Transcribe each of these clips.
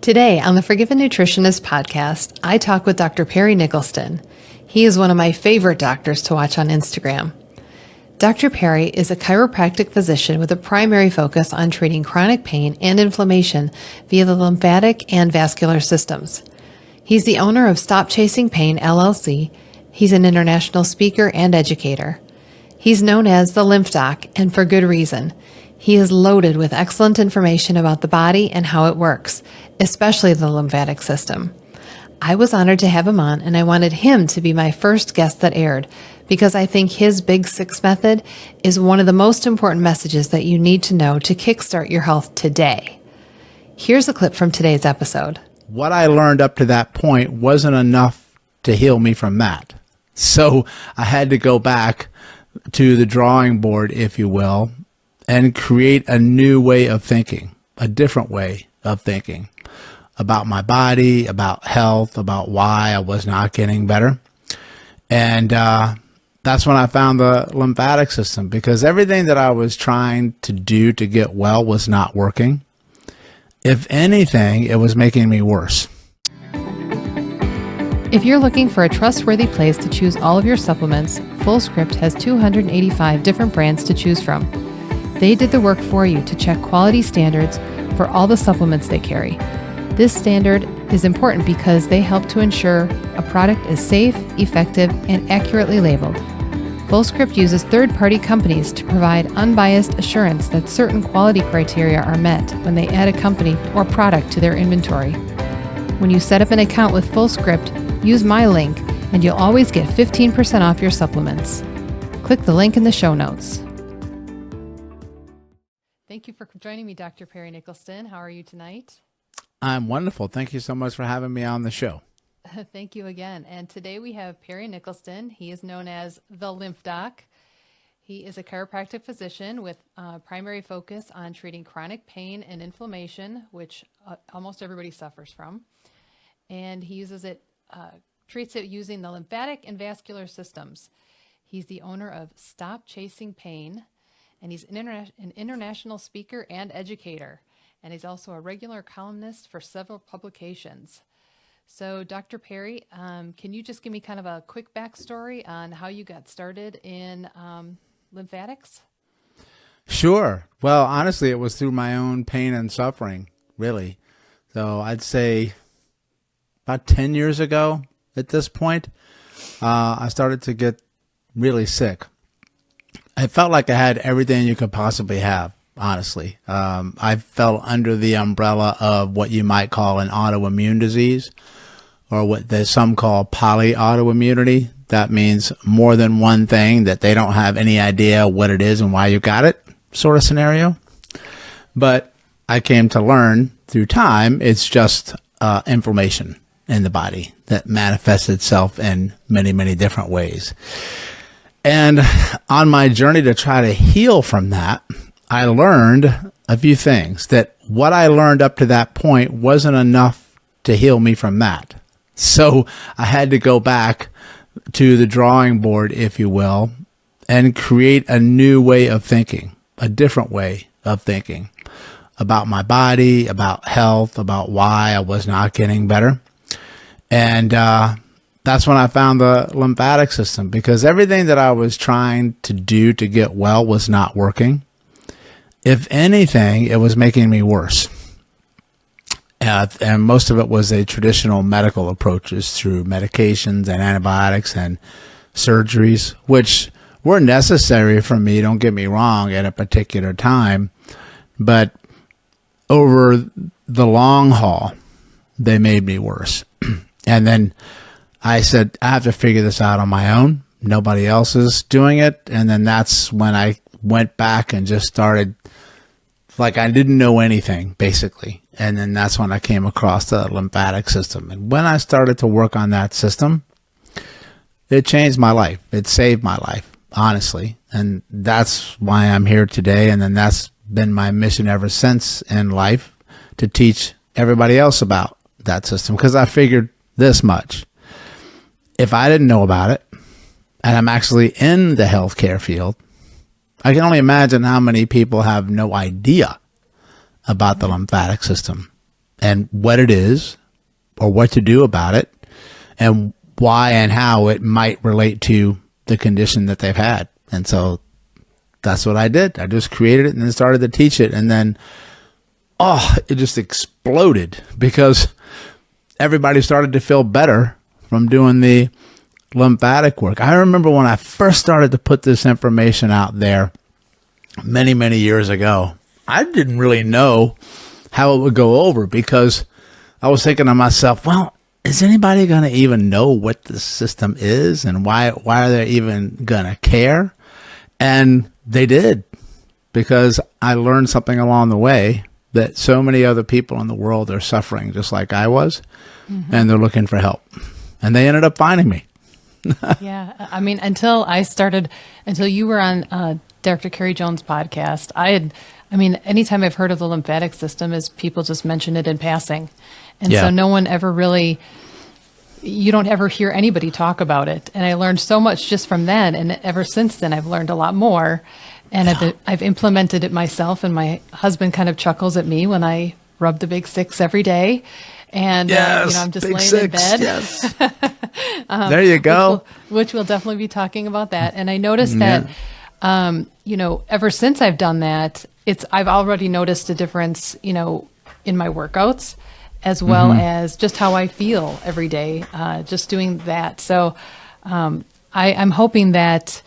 Today on the Forgiven Nutritionist podcast, I talk with Dr. Perry Nickelston. He is one of my favorite doctors to watch on Instagram. Dr. Perry is a chiropractic physician with a primary focus on treating chronic pain and inflammation via the lymphatic and vascular systems. He's the owner of Stop Chasing Pain, LLC. He's an international speaker and educator. He's known as the Lymph Doc, and for good reason. He is loaded with excellent information about the body and how it works, especially the lymphatic system. I was honored to have him on, and I wanted him to be my first guest that aired because I think his Big Six method is one of the most important messages that you need to know to kickstart your health today. Here's a clip from today's episode. What I learned up to that point wasn't enough to heal me from that. So I had to go back to the drawing board, if you will, and create a new way of thinking, a different way of thinking about my body, about health, about why I was not getting better. And that's when I found the lymphatic system, because everything that I was trying to do to get well was not working. If anything, it was making me worse. If you're looking for a trustworthy place to choose all of your supplements, FullScript has 285 different brands to choose from. They did the work for you to check quality standards for all the supplements they carry. This standard is important because they help to ensure a product is safe, effective, and accurately labeled. FullScript uses third-party companies to provide unbiased assurance that certain quality criteria are met when they add a company or product to their inventory. When you set up an account with FullScript, use my link and you'll always get 15% off your supplements. Click the link in the show notes. Thank you for joining me, Dr. Perry Nickelston. How are you tonight? I'm wonderful. Thank you so much for having me on the show. Thank you again. And today we have Perry Nickelston. He is known as the Lymph Doc. He is a chiropractic physician with a primary focus on treating chronic pain and inflammation, which almost everybody suffers from. And he treats it using the lymphatic and vascular systems. He's the owner of Stop Chasing Pain, and he's an international speaker and educator. And he's also a regular columnist for several publications. So, Dr. Perry, can you just give me kind of a quick backstory on how you got started in lymphatics? Sure. Well, honestly, it was through my own pain and suffering, really. So I'd say about 10 years ago at this point, I started to get really sick. I felt like I had everything you could possibly have, honestly. I fell under the umbrella of what you might call an autoimmune disease, or what some call polyautoimmunity. That means more than one thing that they don't have any idea what it is and why you got it, sort of scenario. But I came to learn through time, it's just inflammation in the body that manifests itself in many, many different ways. And on my journey to try to heal from that, I learned a few things. That what I learned up to that point wasn't enough to heal me from that. So I had to go back to the drawing board, if you will, and create a new way of thinking, a different way of thinking about my body, about health, about why I was not getting better. And that's when I found the lymphatic system, because everything that I was trying to do to get well was not working. If anything, it was making me worse. And most of it was a traditional medical approaches through medications and antibiotics and surgeries, which were necessary for me, don't get me wrong, at a particular time. But over the long haul, they made me worse. And then I said, I have to figure this out on my own. Nobody else is doing it. And then that's when I went back and just started, like I didn't know anything, basically. And then that's when I came across the lymphatic system. And when I started to work on that system, it changed my life. It saved my life, honestly. And that's why I'm here today. And then that's been my mission ever since in life, to teach everybody else about that system. Because I figured this much. If I didn't know about it, and I'm actually in the healthcare field, I can only imagine how many people have no idea about the lymphatic system and what it is or what to do about it and why and how it might relate to the condition that they've had. And so that's what I did. I just created it and then started to teach it. And then, it just exploded because everybody started to feel better from doing the lymphatic work. I remember when I first started to put this information out there many, many years ago, I didn't really know how it would go over because I was thinking to myself, well, is anybody going to even know what the system is and why are they even going to care? And they did, because I learned something along the way that so many other people in the world are suffering just like I was, and they're looking for help. And they ended up finding me. Yeah. I mean, until you were on Dr. Carrie Jones' podcast, anytime I've heard of the lymphatic system is people just mention it in passing. And so no one ever really, you don't ever hear anybody talk about it. And I learned so much just from then. And ever since then, I've learned a lot more. And I've implemented it myself. And my husband kind of chuckles at me when I rub the big six every day. And, I'm just laying in bed. Yes. There you go. Which we'll definitely be talking about that. And I noticed that, ever since I've done that, I've already noticed a difference, in my workouts, as well as just how I feel every day, just doing that. So I'm hoping that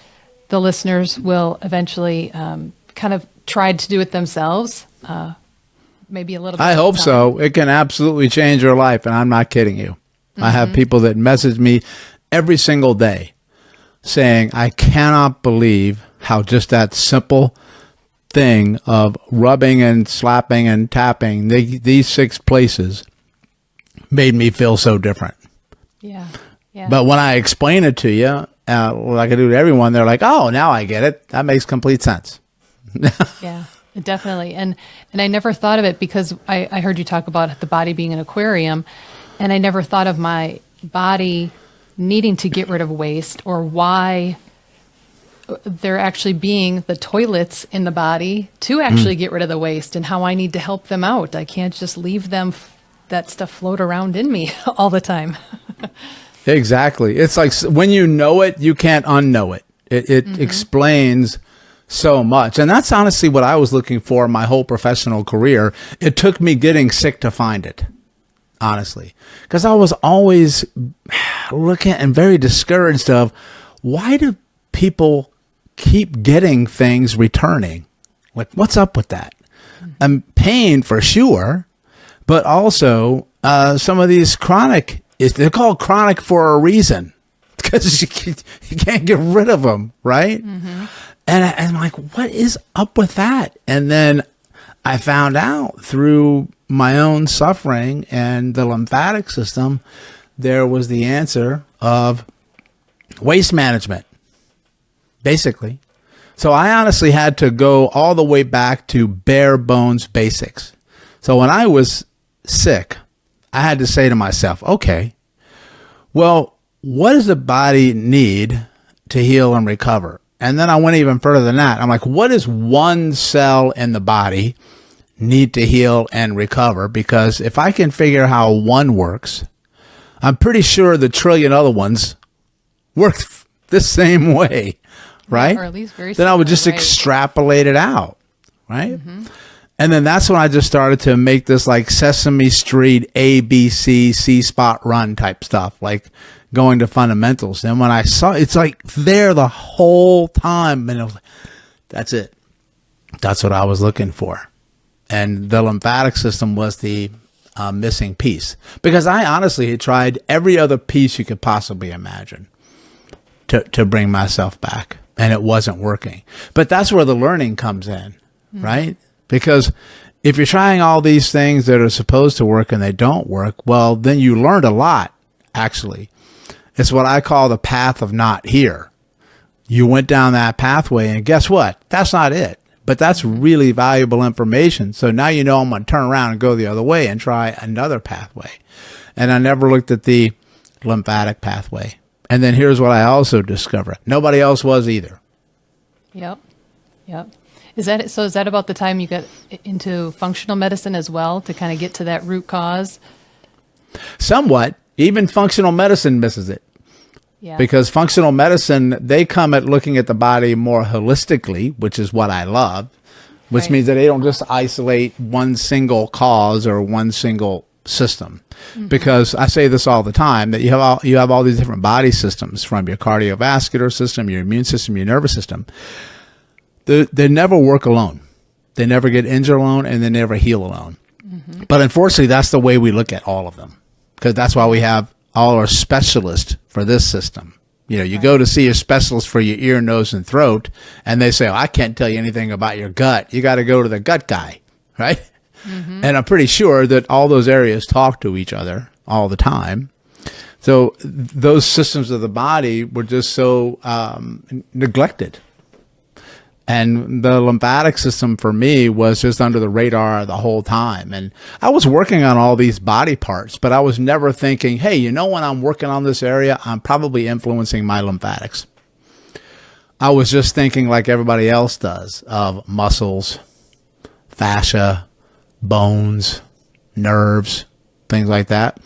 the listeners will eventually kind of try to do it themselves, maybe a little bit. I hope so. It can absolutely change your life, and I'm not kidding you. I have people that message me every single day saying, I cannot believe how just that simple thing of rubbing and slapping and tapping these 6 places made me feel so different. Yeah. But when I explain it to you, like I do to everyone, they're like, oh, now I get it. That makes complete sense. Yeah, definitely. And I never thought of it because I heard you talk about the body being an aquarium, and I never thought of my body needing to get rid of waste, or why there actually being the toilets in the body to actually get rid of the waste, and how I need to help them out. I can't just leave that stuff float around in me all the time. Exactly. It's like when you know it, you can't unknow it. It explains so much. And that's honestly what I was looking for my whole professional career. It took me getting sick to find it, honestly, because I was always looking and very discouraged of, why do people keep getting things returning? Like, what's up with that? Pain for sure, but also some of these chronic, they're called chronic for a reason, because you can't get rid of them, right? And I'm like, what is up with that? And then I found out through my own suffering and the lymphatic system, there was the answer of waste management, basically. So I honestly had to go all the way back to bare bones basics. So when I was sick, I had to say to myself, okay, well, what does the body need to heal and recover? And then I went even further than that. I'm like, what does one cell in the body need to heal and recover? Because if I can figure how one works, I'm pretty sure the trillion other ones work the same way, right? Or at least very then I would just right. extrapolate it out, right? And then that's when I just started to make this like Sesame Street ABC C-spot run type stuff, like going to fundamentals. And when I saw it's like there the whole time, and I was like, that's it. That's what I was looking for. And the lymphatic system was the missing piece, because I honestly had tried every other piece you could possibly imagine to bring myself back, and it wasn't working. But that's where the learning comes in, right? Because if you're trying all these things that are supposed to work and they don't work, well, then you learned a lot, actually. It's what I call the path of not here. You went down that pathway, and guess what? That's not it. But that's really valuable information. So now you know I'm going to turn around and go the other way and try another pathway. And I never looked at the lymphatic pathway. And then here's what I also discovered. Nobody else was either. Yep. Is that about the time you get into functional medicine as well, to kind of get to that root cause? Somewhat. Even functional medicine misses it. Yeah. Because functional medicine, they come at looking at the body more holistically, which is what I love, which means that they don't just isolate one single cause or one single system. Because I say this all the time, that you have all these different body systems, from your cardiovascular system, your immune system, your nervous system. They never work alone. They never get injured alone, and they never heal alone. But unfortunately, that's the way we look at all of them, because that's why we have all our specialists for this system. You know, you go to see a specialist for your ear, nose, and throat, and they say, I can't tell you anything about your gut. You got to go to the gut guy, right? And I'm pretty sure that all those areas talk to each other all the time. So those systems of the body were just so neglected. And the lymphatic system for me was just under the radar the whole time. And I was working on all these body parts, but I was never thinking, hey, you know, when I'm working on this area, I'm probably influencing my lymphatics. I was just thinking like everybody else does, of muscles, fascia, bones, nerves, things like that.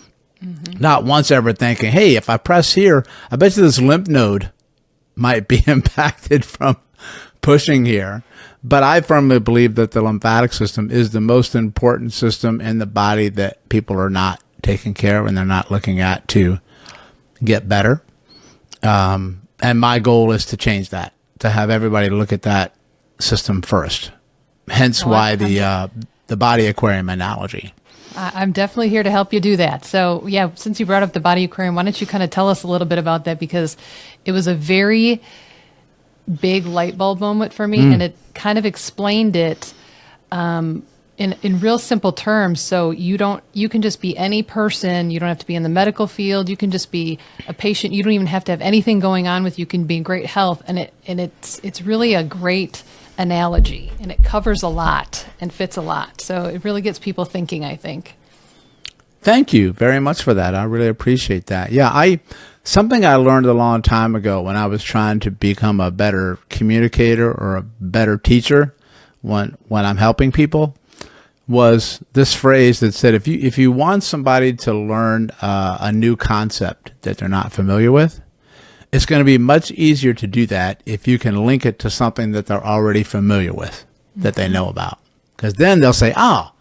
Not once ever thinking, hey, if I press here, I bet you this lymph node might be impacted from pushing here. But I firmly believe that the lymphatic system is the most important system in the body that people are not taking care of and they're not looking at to get better. And my goal is to change that, to have everybody look at that system first. Hence why the body aquarium analogy. I'm definitely here to help you do that. So yeah, since you brought up the body aquarium, why don't you kind of tell us a little bit about that? Because it was a very big light bulb moment for me, and it kind of explained it in real simple terms. So you can just be any person. You don't have to be in the medical field. You can just be a patient. You don't even have to have anything going on with you. You can be in great health, and it's really a great analogy, and it covers a lot and fits a lot. So it really gets people thinking, I think. Thank you very much for that. I really appreciate that. Yeah, something I learned a long time ago when I was trying to become a better communicator or a better teacher when I'm helping people, was this phrase that said, if you want somebody to learn a new concept that they're not familiar with, it's going to be much easier to do that if you can link it to something that they're already familiar with, that they know about. Because then they'll say, oh,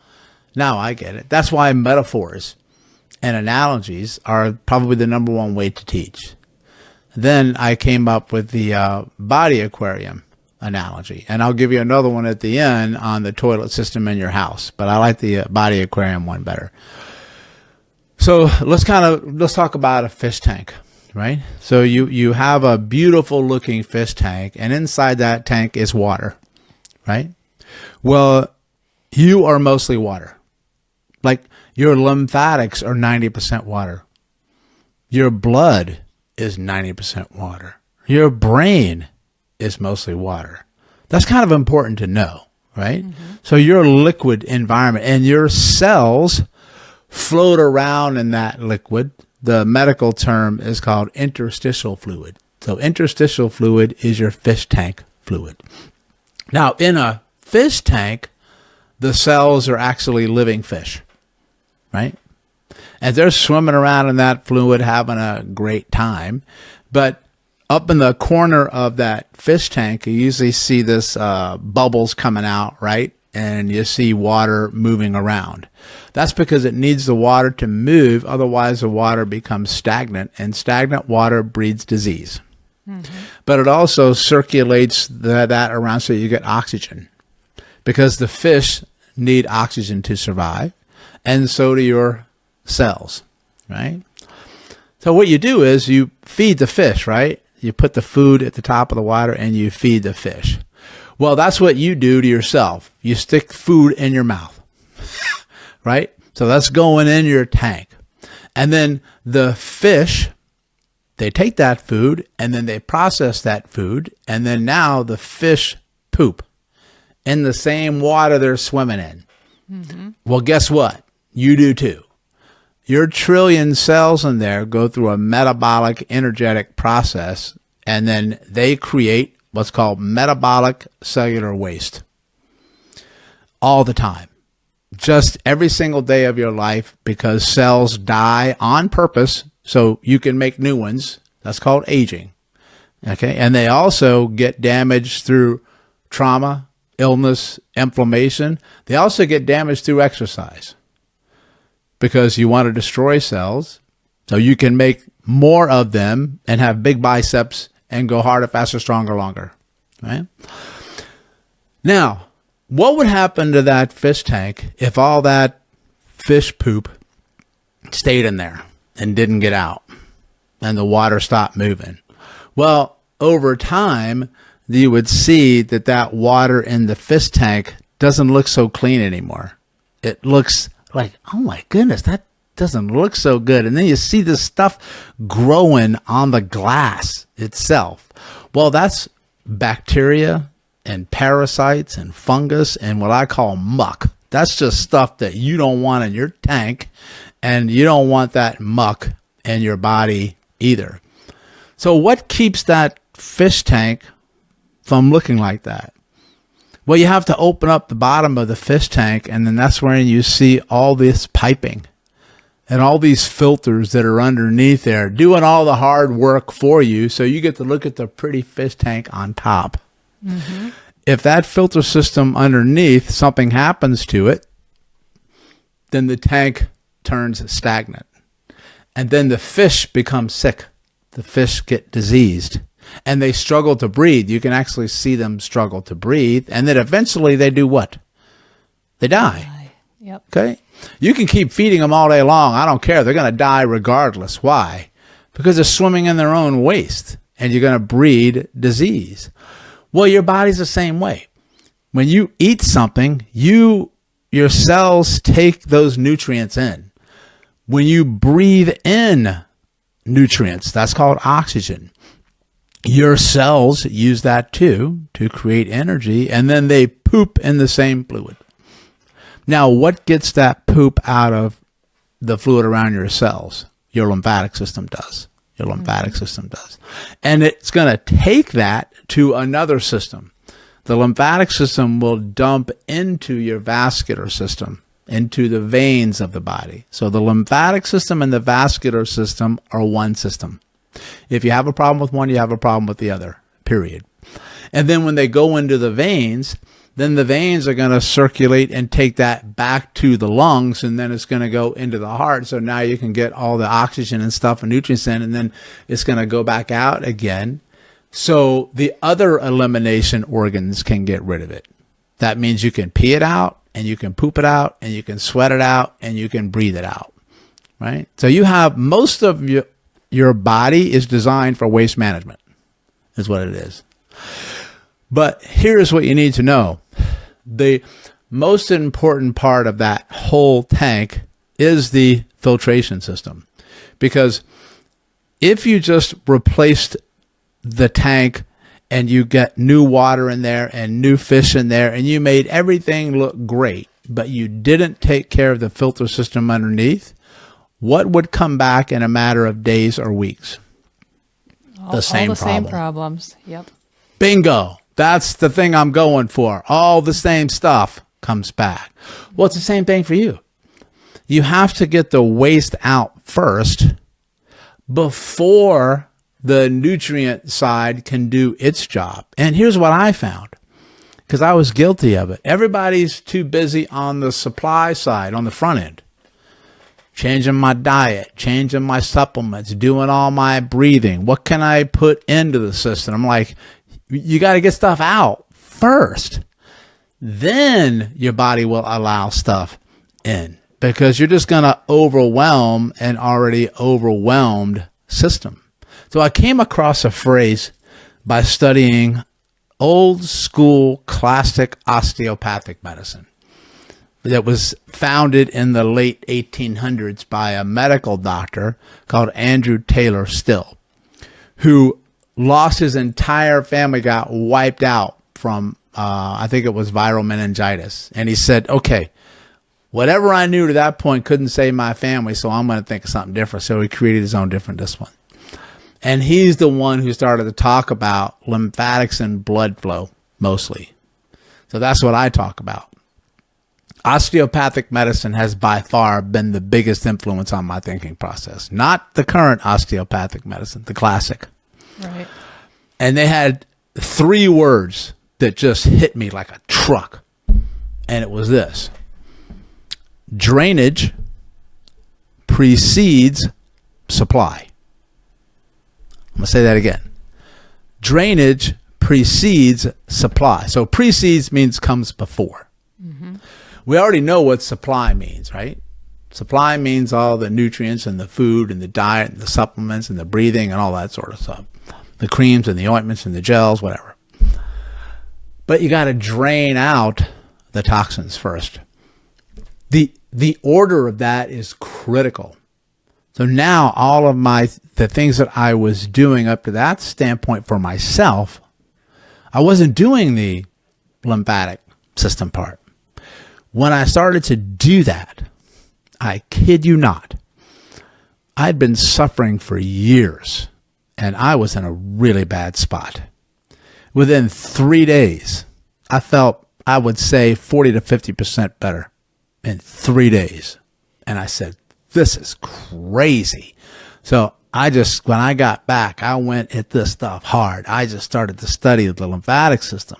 now I get it. That's why metaphors and analogies are probably the number one way to teach. Then I came up with the body aquarium analogy. And I'll give you another one at the end on the toilet system in your house. But I like the body aquarium one better. So let's talk about a fish tank. Right? So you have a beautiful looking fish tank, and inside that tank is water, right? Well, you are mostly water. Like your lymphatics are 90% water. Your blood is 90% water. Your brain is mostly water. That's kind of important to know, right? So your liquid environment, and your cells float around in that liquid. The medical term is called interstitial fluid. So interstitial fluid is your fish tank fluid. Now, in a fish tank, the cells are actually living fish, right? And they're swimming around in that fluid, having a great time. But up in the corner of that fish tank, you usually see this bubbles coming out, right? And you see water moving around. That's because it needs the water to move. Otherwise, the water becomes stagnant, and stagnant water breeds disease. But it also circulates that around so you get oxygen, because the fish need oxygen to survive, and so do your cells, right? So what you do is you feed the fish, right? You put the food at the top of the water and you feed the fish. Well, that's what you do to yourself. You stick food in your mouth, right? So that's going in your tank. And then the fish, they take that food and then they process that food. And then now the fish poop in the same water they're swimming in. Well, guess what? You do too. Your trillion cells in there go through a metabolic energetic process, and then they create what's called metabolic cellular waste. all the time, just every single day of your life, because cells die on purpose so you can make new ones. That's called aging. Okay. And they also get damaged through trauma, illness, inflammation. They also get damaged through exercise because you want to destroy cells so you can make more of them and have big biceps and go harder, faster, stronger, longer. Right? Now, what would happen to that fish tank if all that fish poop stayed in there and didn't get out and the water stopped moving? Well, over time, you would see that that water in the fish tank doesn't look so clean anymore. It looks like, oh my goodness, that doesn't look so good. And then you see this stuff growing on the glass itself. Well, that's bacteria and parasites and fungus and what I call muck. That's just stuff that you don't want in your tank, and you don't want that muck in your body either. So what keeps that fish tank from looking like that? Well, you have to open up the bottom of the fish tank, and then that's where you see all this piping and all these filters that are underneath there doing all the hard work for you, so you get to look at the pretty fish tank on top. Mm-hmm. If that filter system underneath, something happens to it, then the tank turns stagnant. And then the fish become sick. The fish get diseased. And they struggle to breathe. You can actually see them struggle to breathe. And then eventually they do what? They die. Yep. Okay? You can keep feeding them all day long. I don't care. They're going to die regardless. Why? Because they're swimming in their own waste. And you're going to breed disease. Well, your body's the same way. When you eat something, your cells take those nutrients in. When you breathe in nutrients, that's called oxygen. Your cells use that too to create energy, and then they poop in the same fluid. Now, what gets that poop out of the fluid around your cells? Your lymphatic system does. Your lymphatic system does. And it's going to take that to another system. The lymphatic system will dump into your vascular system, into the veins of the body. So the lymphatic system and the vascular system are one system. If you have a problem with one, you have a problem with the other, period. And then when they go into the veins, then the veins are going to circulate and take that back to the lungs, and then it's going to go into the heart. So now you can get all the oxygen and stuff and nutrients in, and then it's going to go back out again. So the other elimination organs can get rid of it. That means you can pee it out, and you can poop it out, and you can sweat it out, and you can breathe it out, right? So you have most of your body is designed for waste management, is what it is. But here's what you need to know. The most important part of that whole tank is the filtration system. Because if you just replaced the tank and you get new water in there and new fish in there and you made everything look great, but you didn't take care of the filter system underneath, what would come back in a matter of days or weeks? Same problems. Yep. Bingo. That's the thing I'm going for. All the same stuff comes back. Well, it's the same thing for you. You have to get the waste out first before the nutrient side can do its job. And here's what I found, because I was guilty of it. Everybody's too busy on the supply side, on the front end. Changing my diet, changing my supplements, doing all my breathing. What can I put into the system? I'm like, you got to get stuff out first. Then your body will allow stuff in, because you're just going to overwhelm an already overwhelmed system. So I came across a phrase by studying old school classic osteopathic medicine that was founded in the late 1800s by a medical doctor called Andrew Taylor Still, who lost his entire family, got wiped out from, I think it was viral meningitis. And he said, okay, whatever I knew to that point couldn't save my family, so I'm going to think of something different. So he created his own different discipline. And he's the one who started to talk about lymphatics and blood flow mostly. So that's what I talk about. Osteopathic medicine has by far been the biggest influence on my thinking process. Not the current osteopathic medicine, the classic. Right. And they had 3 words that just hit me like a truck. And it was this: drainage precedes supply. I'm going to say that again. Drainage precedes supply. So precedes means comes before. Mm-hmm. We already know what supply means, right? Supply means all the nutrients and the food and the diet and the supplements and the breathing and all that sort of stuff. The creams and the ointments and the gels, whatever. But you got to drain out the toxins first. The order of that is critical. So now all of the things that I was doing up to that standpoint for myself, I wasn't doing the lymphatic system part. When I started to do that, I kid you not, I'd been suffering for years and I was in a really bad spot. Within 3 days, I felt, I would say, 40 to 50% better in 3 days. And I said, this is crazy. So when I got back, I went at this stuff hard. I just started to study the lymphatic system.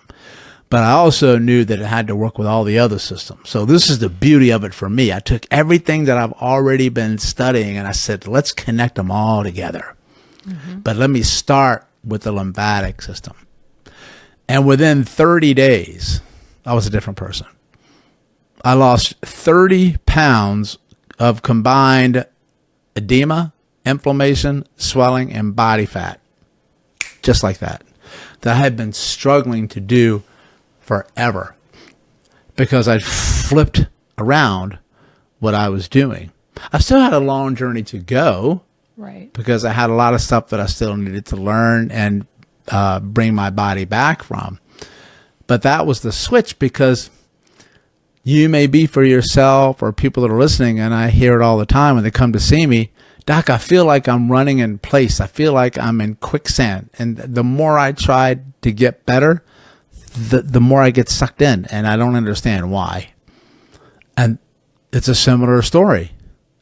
But I also knew that it had to work with all the other systems. So this is the beauty of it for me. I took everything that I've already been studying and I said, let's connect them all together. Mm-hmm. But let me start with the lymphatic system. And within 30 days, I was a different person. I lost 30 pounds of combined edema, inflammation, swelling, and body fat. Just like that. That I had been struggling to do forever because I'd flipped around what I was doing. I still had a long journey to go, right? Because I had a lot of stuff that I still needed to learn and bring my body back from. But that was the switch, because you may be for yourself or people that are listening, and I hear it all the time when they come to see me, Doc, I feel like I'm running in place. I feel like I'm in quicksand. And the more I try to get better, the more I get sucked in, and I don't understand why. And it's a similar story.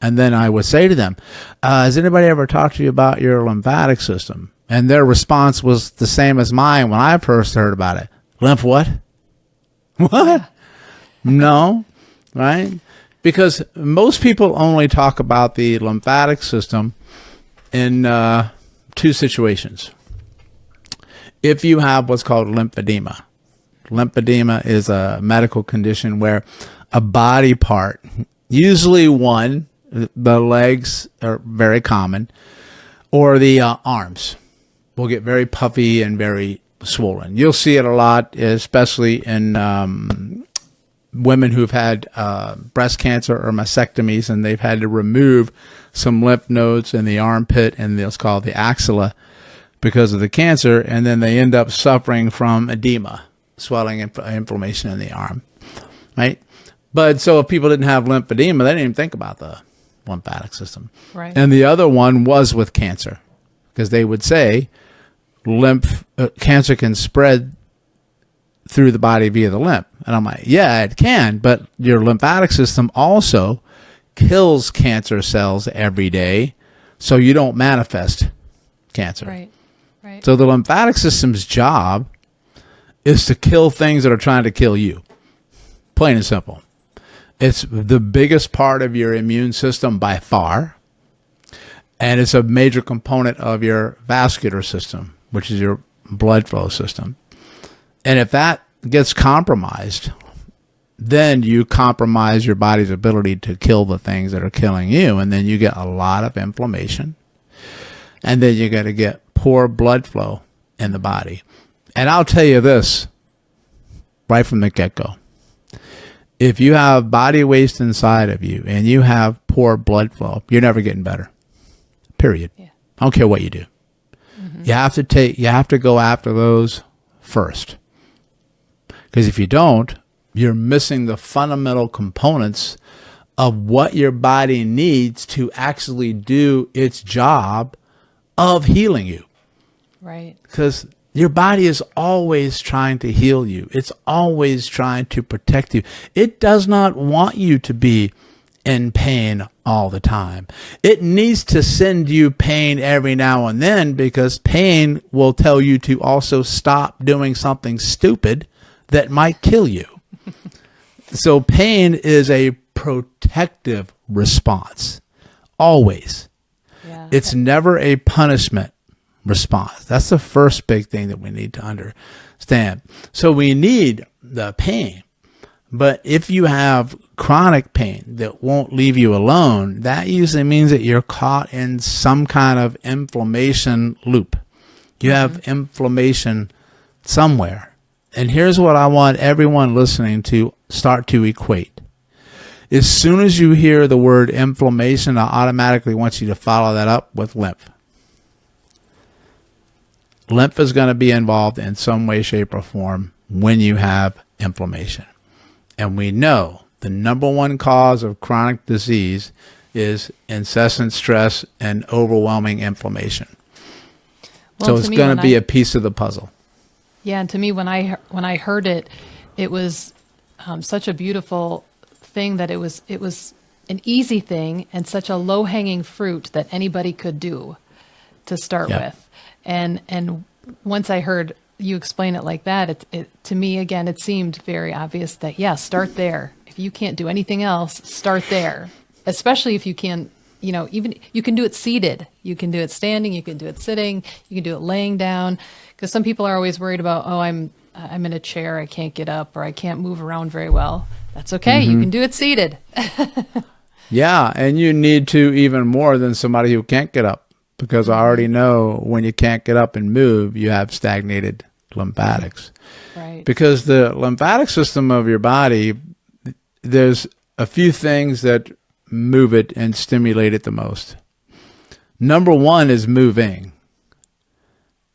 And then I would say to them, has anybody ever talked to you about your lymphatic system? And their response was the same as mine when I first heard about it. Lymph what? What? No, right? Because most people only talk about the lymphatic system in 2 situations. If you have what's called lymphedema. Lymphedema is a medical condition where a body part, usually one, the legs are very common, or the arms will get very puffy and very swollen. You'll see it a lot, especially in women who've had breast cancer or mastectomies, and they've had to remove some lymph nodes in the armpit and it's called the axilla because of the cancer, and then they end up suffering from edema, swelling and inflammation in the arm, right? But so if people didn't have lymphedema, they didn't even think about the lymphatic system. Right. And the other one was with cancer, because they would say cancer can spread through the body via the lymph. And I'm like, yeah, it can, but your lymphatic system also kills cancer cells every day, so you don't manifest cancer. Right. Right. So the lymphatic system's job is to kill things that are trying to kill you. Plain and simple. It's the biggest part of your immune system by far, and it's a major component of your vascular system, which is your blood flow system. And if that gets compromised, then you compromise your body's ability to kill the things that are killing you, and then you get a lot of inflammation, and then you're going to get poor blood flow in the body. And I'll tell you this right from the get-go. If you have body waste inside of you and you have poor blood flow, you're never getting better. Period. Yeah. I don't care what you do. Mm-hmm. You have to go after those first. Because if you don't, you're missing the fundamental components of what your body needs to actually do its job of healing you. Right. Because Your body is always trying to heal you. It's always trying to protect you. It does not want you to be in pain all the time. It needs to send you pain every now and then, because pain will tell you to also stop doing something stupid that might kill you. So pain is a protective response, always. Yeah. It's never a punishment response. That's the first big thing that we need to understand. So we need the pain. But if you have chronic pain that won't leave you alone, that usually means that you're caught in some kind of inflammation loop. You have inflammation somewhere. And here's what I want everyone listening to start to equate. As soon as you hear the word inflammation, I automatically want you to follow that up with lymph. Lymph is going to be involved in some way, shape, or form when you have inflammation. And we know the number one cause of chronic disease is incessant stress and overwhelming inflammation. Well, so it's going to be a piece of the puzzle. Yeah, and to me, when I heard it, it was such a beautiful thing that it was an easy thing and such a low-hanging fruit that anybody could do to start with. And once I heard you explain it like that, it to me, again, it seemed very obvious that, start there. If you can't do anything else, start there. Especially if you can, even you can do it seated. You can do it standing. You can do it sitting. You can do it laying down. Because some people are always worried about, I'm in a chair, I can't get up, or I can't move around very well. That's okay. You can do it seated. Yeah, and you need to even more than somebody who can't get up, because I already know when you can't get up and move, you have stagnated lymphatics. Right. Because the lymphatic system of your body, there's a few things that move it and stimulate it the most. Number one is moving.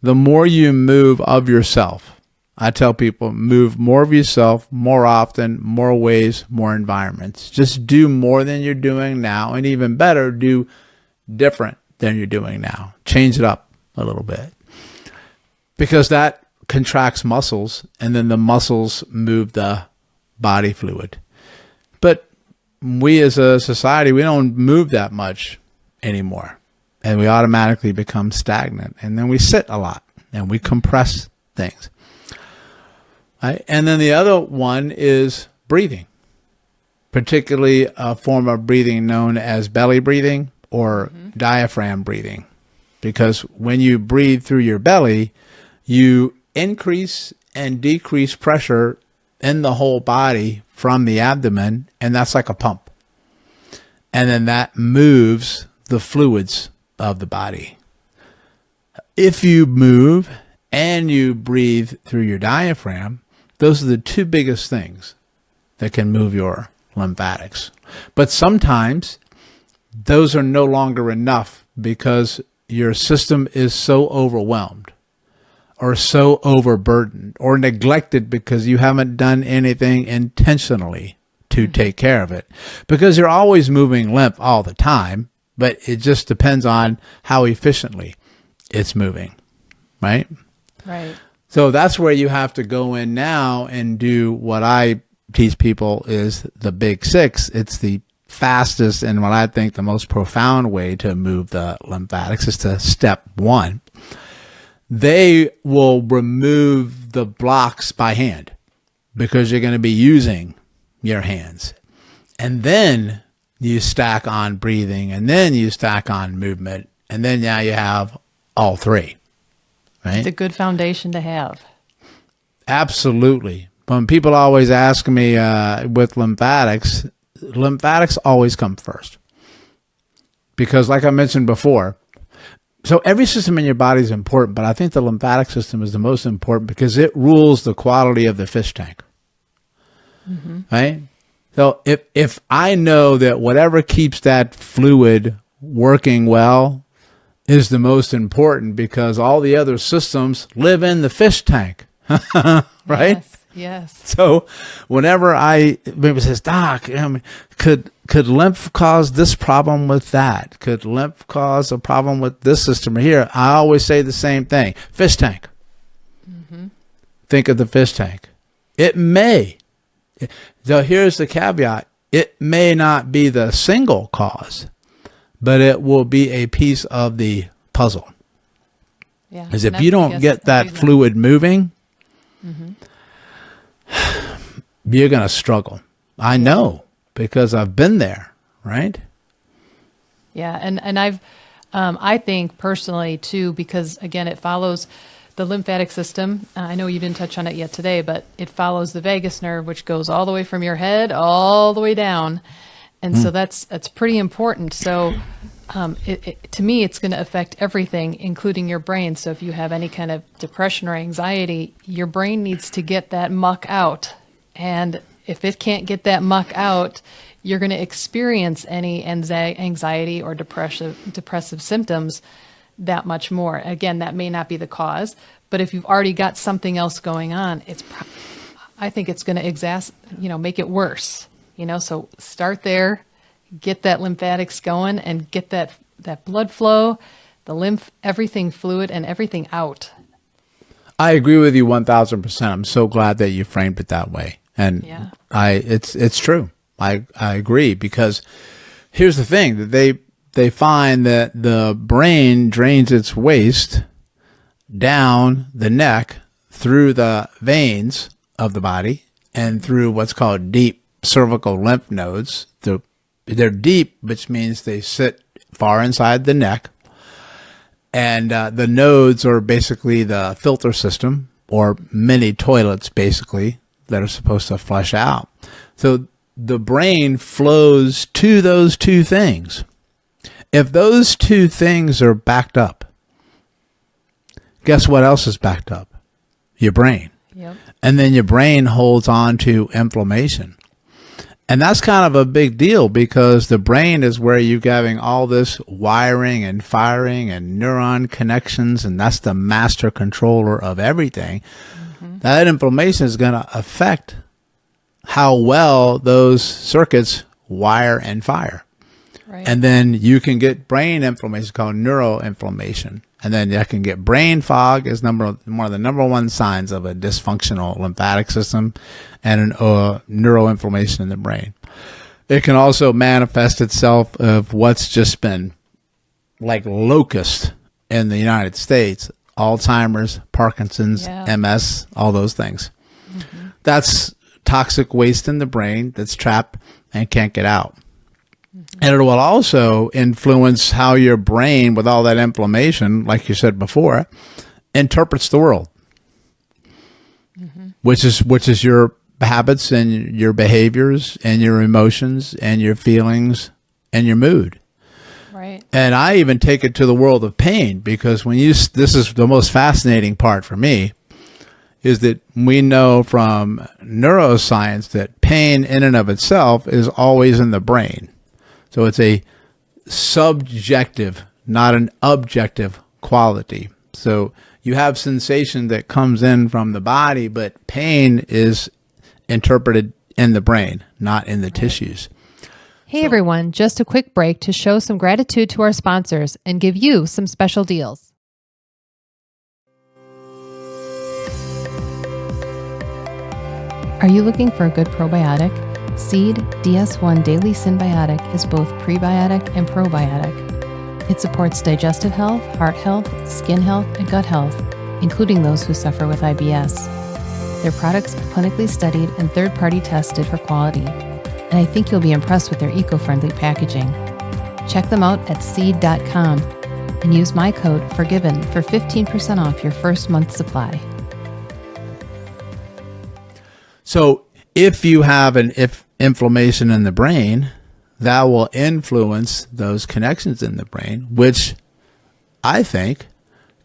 The more you move of yourself, I tell people, move more of yourself, more often, more ways, more environments. Just do more than you're doing now, and even better, do different than you're doing now. Change it up a little bit, because that contracts muscles, and then the muscles move the body fluid. But we as a society, we don't move that much anymore, and we automatically become stagnant, and then we sit a lot and we compress things. Right? And then the other one is breathing, particularly a form of breathing known as belly breathing or diaphragm breathing, because when you breathe through your belly, you increase and decrease pressure in the whole body from the abdomen, and that's like a pump. And then that moves the fluids of the body. If you move and you breathe through your diaphragm, those are the two biggest things that can move your lymphatics. But sometimes those are no longer enough, because your system is so overwhelmed or so overburdened or neglected because you haven't done anything intentionally to take care of it. Because you're always moving lymph all the time, but it just depends on how efficiently it's moving, right? Right. So that's where you have to go in now and do what I teach people is the big six. It's the fastest and what I think the most profound way to move the lymphatics is to step one. They will remove the blocks by hand, because you're going to be using your hands. And then you stack on breathing, and then you stack on movement, and then now you have all three. Right? It's a good foundation to have. Absolutely. When people always ask me with lymphatics always come first. Because like I mentioned before, so every system in your body is important, but I think the lymphatic system is the most important because it rules the quality of the fish tank. Right? So if I know that whatever keeps that fluid working well is the most important, because all the other systems live in the fish tank, right? Yes. So whenever maybe says, Doc, could lymph cause this problem with that? Could lymph cause a problem with this system here? I always say the same thing. Fish tank. think of the fish tank. It may. So here's the caveat. It may not be the single cause, but it will be a piece of the puzzle. Yeah. Because if you don't get that fluid moving, you're going to struggle. I know because I've been there, right? Yeah, and I think personally too, because again, it follows the lymphatic system. I know you didn't touch on it yet today, but it follows the vagus nerve, which goes all the way from your head all the way down, and so that's pretty important. So, to me, it's going to affect everything, including your brain. So, if you have any kind of depression or anxiety, your brain needs to get that muck out, and if it can't get that muck out, you're going to experience any anxiety or depressive symptoms that much more. Again, that may not be the cause, but if you've already got something else going on, I think it's going to make it worse. So start there, get that lymphatics going, and get that blood flow, the lymph, everything fluid, and everything out. I agree with you 1,000%. I'm so glad that you framed it that way, and it's true. I agree, because here's the thing, that they find that the brain drains its waste down the neck through the veins of the body and through what's called deep cervical lymph nodes. They're deep, which means they sit far inside the neck. And the nodes are basically the filter system, or mini toilets, basically, that are supposed to flush out. So the brain flows to those two things. If those two things are backed up, guess what else is backed up? Your brain. Yep. And then your brain holds on to inflammation. And that's kind of a big deal, because the brain is where you're having all this wiring and firing and neuron connections, and that's the master controller of everything. That inflammation is going to affect how well those circuits wire and fire. Right. And then you can get brain inflammation called neuroinflammation. And then you can get brain fog is one of the number one signs of a dysfunctional lymphatic system and an neuroinflammation in the brain. It can also manifest itself of what's just been like locust in the United States: Alzheimer's, Parkinson's, MS, all those things. That's toxic waste in the brain that's trapped and can't get out. And it will also influence how your brain, with all that inflammation, like you said before, interprets the world, which is your habits and your behaviors and your emotions and your feelings and your mood. Right. And I even take it to the world of pain, because this is the most fascinating part for me, is that we know from neuroscience that pain in and of itself is always in the brain. So it's a subjective, not an objective quality. So you have sensation that comes in from the body, but pain is interpreted in the brain, not in the tissues. Hey everyone, just a quick break to show some gratitude to our sponsors and give you some special deals. Are you looking for a good probiotic? Seed DS1 Daily Synbiotic is both prebiotic and probiotic. It supports digestive health, heart health, skin health, and gut health, including those who suffer with IBS. Their products are clinically studied and third-party tested for quality, and I think you'll be impressed with their eco-friendly packaging. Check them out at seed.com and use my code FORGIVEN for 15% off your first month's supply. So if you have inflammation in the brain, that will influence those connections in the brain, which I think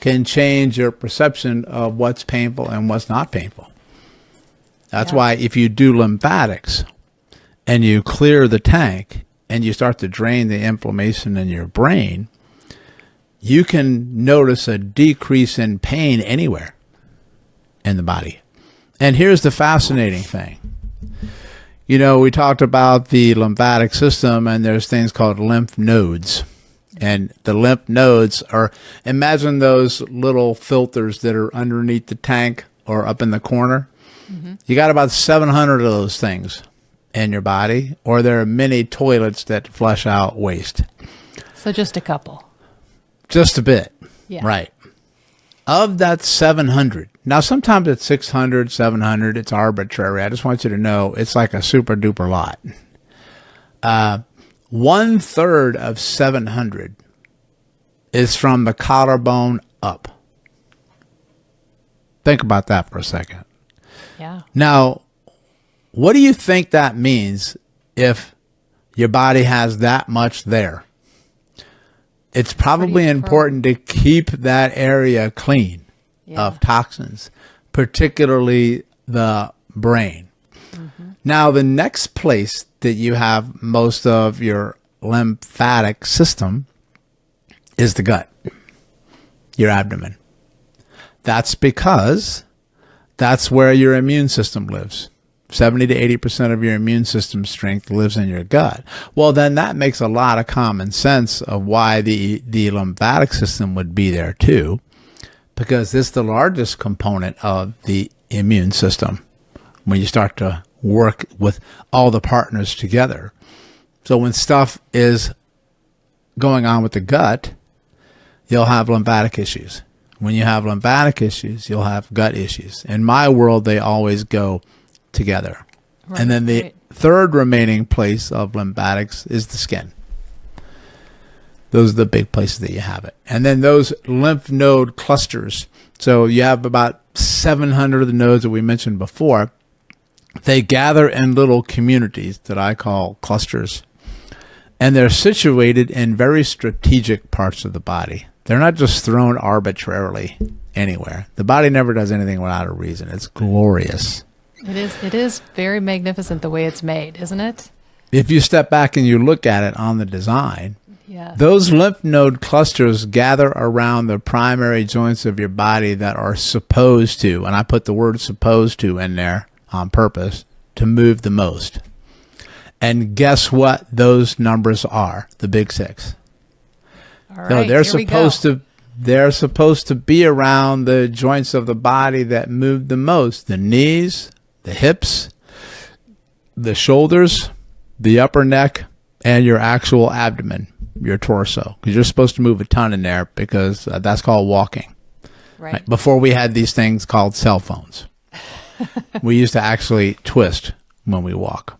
can change your perception of what's painful and what's not painful. That's why if you do lymphatics and you clear the tank and you start to drain the inflammation in your brain, you can notice a decrease in pain anywhere in the body. And here's the fascinating thing. You know, we talked about the lymphatic system, and there's things called lymph nodes. And the lymph nodes are, imagine those little filters that are underneath the tank or up in the corner. You got about 700 of those things in your body, or there are many toilets that flush out waste. So just a couple. Just a bit. Yeah. Right. Of that 700, now sometimes it's 600, 700, it's arbitrary. I just want you to know it's like a super duper lot. 1/3 of 700 is from the collarbone up. Think about that for a second. Yeah. Now, what do you think that means if your body has that much there? It's probably important to keep that area clean of toxins, particularly the brain. Now, the next place that you have most of your lymphatic system is the gut, your abdomen. That's because that's where your immune system lives. 70 to 80% of your immune system strength lives in your gut. Well, then that makes a lot of common sense of why the lymphatic system would be there too, because it's the largest component of the immune system when you start to work with all the partners together. So when stuff is going on with the gut, you'll have lymphatic issues. When you have lymphatic issues, you'll have gut issues. In my world, they always go together. Right, and then the third remaining place of lymphatics is the skin. Those are the big places that you have it. And then those lymph node clusters. So you have about 700 of the nodes that we mentioned before. They gather in little communities that I call clusters. And they're situated in very strategic parts of the body. They're not just thrown arbitrarily anywhere. The body never does anything without a reason. It's glorious. It is very magnificent the way it's made, isn't it? If you step back and you look at it on the design, those lymph node clusters gather around the primary joints of your body that are supposed to, and I put the word supposed to in there on purpose, to move the most. And guess what those numbers are? The big six. All right, no, they're supposed to be around the joints of the body that move the most. The knees, the hips, the shoulders, the upper neck, and your actual abdomen, your torso. Because you're supposed to move a ton in there because that's called walking. Right. Before we had these things called cell phones. We used to actually twist when we walk.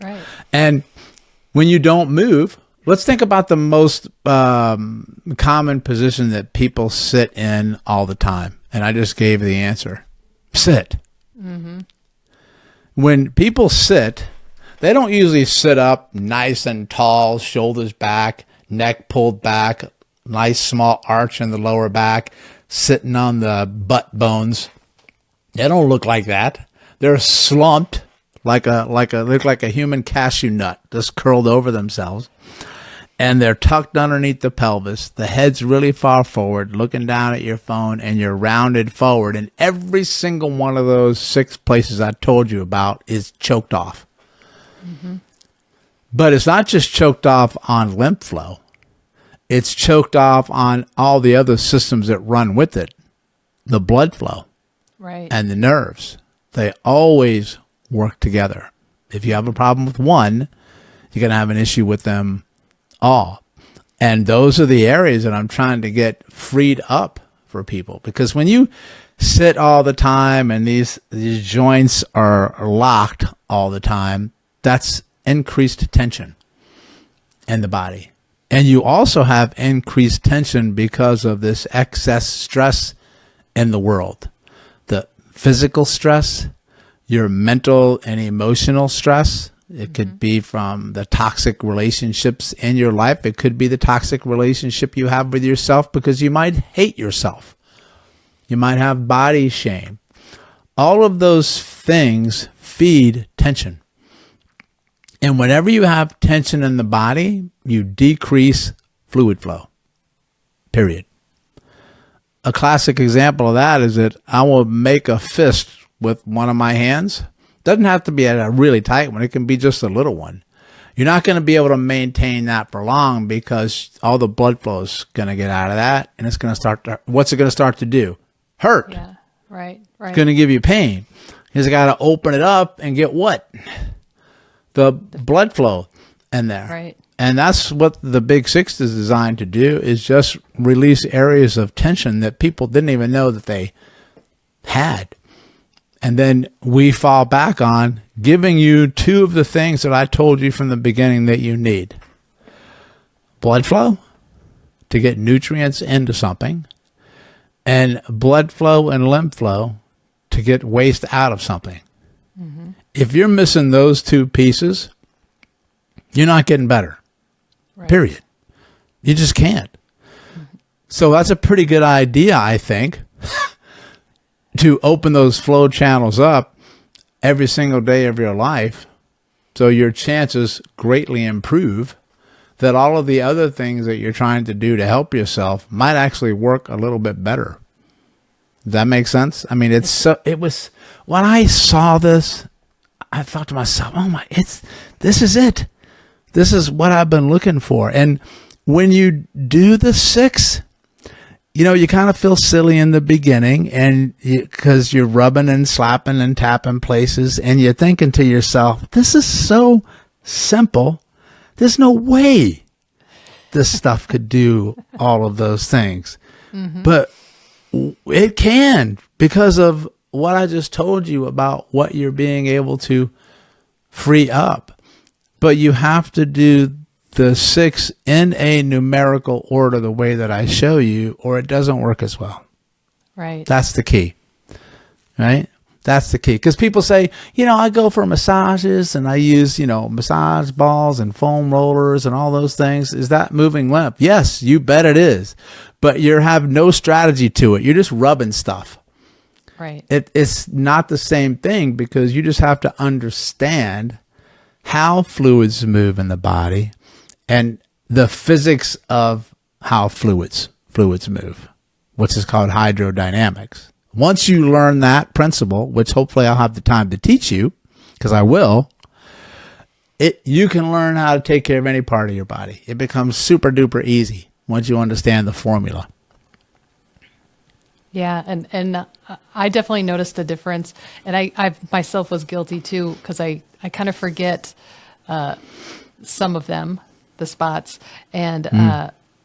Right. And when you don't move, let's think about the most common position that people sit in all the time. And I just gave the answer. Sit. Mm-hmm. When people sit, they don't usually sit up nice and tall, shoulders back, neck pulled back, nice small arch in the lower back, sitting on the butt bones. They don't look like that. They're slumped look like a human cashew nut, just curled over themselves. And they're tucked underneath the pelvis. The head's really far forward, looking down at your phone, and you're rounded forward. And every single one of those 6 places I told you about is choked off. Mm-hmm. But it's not just choked off on lymph flow. It's choked off on all the other systems that run with it. The blood flow. Right. And the nerves. They always work together. If you have a problem with one, you're going to have an issue with them all. And those are the areas that I'm trying to get freed up for people. Because when you sit all the time and these joints are locked all the time, that's increased tension in the body. And you also have increased tension because of this excess stress in the world. The physical stress, your mental and emotional stress. It could be from the toxic relationships in your life. It could be the toxic relationship you have with yourself because you might hate yourself. You might have body shame. All of those things feed tension. And whenever you have tension in the body, you decrease fluid flow. Period. A classic example of that is that I will make a fist with one of my hands. Doesn't have to be a really tight one. It can be just a little one. You're not going to be able to maintain that for long because all the blood flow is going to get out of that, and it's going to start to, what's it going to start to do? Hurt. Yeah. Right. It's going to give you pain. Because I got to open it up and get what? The blood flow in there. Right. And that's what the Big Six is designed to do, is just release areas of tension that people didn't even know that they had. And then we fall back on giving you two of the things that I told you from the beginning that you need. Blood flow to get nutrients into something, and blood flow and lymph flow to get waste out of something. Mm-hmm. If you're missing those two pieces, you're not getting better. Right. Period. You just can't. Mm-hmm. So that's a pretty good idea, I think, to open those flow channels up every single day of your life, so your chances greatly improve that all of the other things that you're trying to do to help yourself might actually work a little bit better. Does that make sense? I mean, it was, when I saw this, I thought to myself, this is it. This is what I've been looking for. And when you do the 6, you kind of feel silly in the beginning, and because you're rubbing and slapping and tapping places, and you're thinking to yourself, this is so simple. There's no way this stuff could do all of those things. Mm-hmm. But it can, because of what I just told you about what you're being able to free up. But you have to do the 6 in a numerical order the way that I show you, or it doesn't work as well. Right. That's the key. Right? That's the key. Because people say, I go for massages and I use, massage balls and foam rollers and all those things. Is that moving lymph? Yes, you bet it is. But you have no strategy to it. You're just rubbing stuff. Right. It's not the same thing, because you just have to understand how fluids move in the body and the physics of how fluids move, which is called hydrodynamics. Once you learn that principle, which hopefully I'll have the time to teach you, because I will, you can learn how to take care of any part of your body. It becomes super duper easy once you understand the formula. Yeah, and I definitely noticed a difference, and I myself was guilty too, because I kind of forget some of them, the spots, and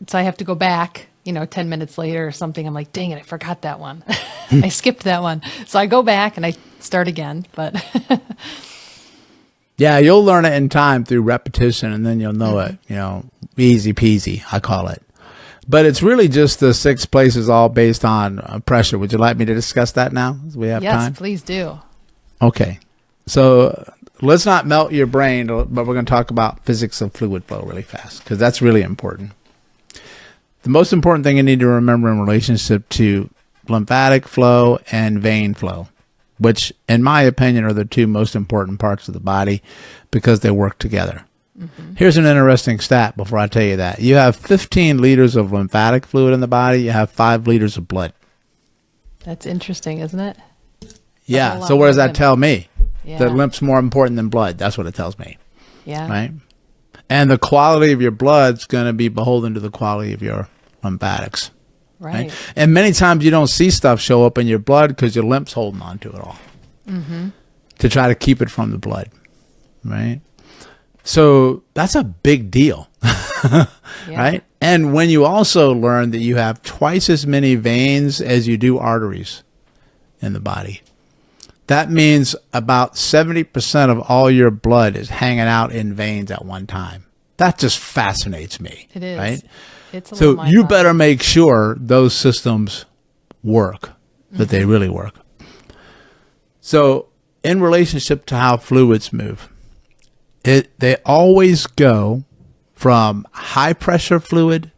so I have to go back 10 minutes later or something. I'm like, dang it, I forgot that one. I skipped that one. So I go back and I start again. But yeah, you'll learn it in time through repetition, and then you'll know it, easy peasy, I call it. But it's really just the 6 places all based on pressure. Would you like me to discuss that now? Do we have time? Yes, please do. Okay. So let's not melt your brain, but we're going to talk about physics of fluid flow really fast, because that's really important. The most important thing you need to remember in relationship to lymphatic flow and vein flow, which in my opinion are the 2 most important parts of the body, because they work together. Mm-hmm. Here's an interesting stat before I tell you that. You have 15 liters of lymphatic fluid in the body. You have 5 liters of blood. That's interesting, isn't it? Yeah. So what does that tell me? Yeah. That lymph's more important than blood. That's what it tells me. Yeah. Right? And the quality of your blood's going to be beholden to the quality of your lymphatics. Right? And many times you don't see stuff show up in your blood because your lymph's holding on to it all. Mm-hmm. To try to keep it from the blood. Right? So that's a big deal. Yeah. Right? And when you also learn that you have twice as many veins as you do arteries in the body, that means about 70% of all your blood is hanging out in veins at one time. That just fascinates me. It is. Right? It's a so you better make sure those systems work, that they really work. So in relationship to how fluids move, they always go from high pressure fluid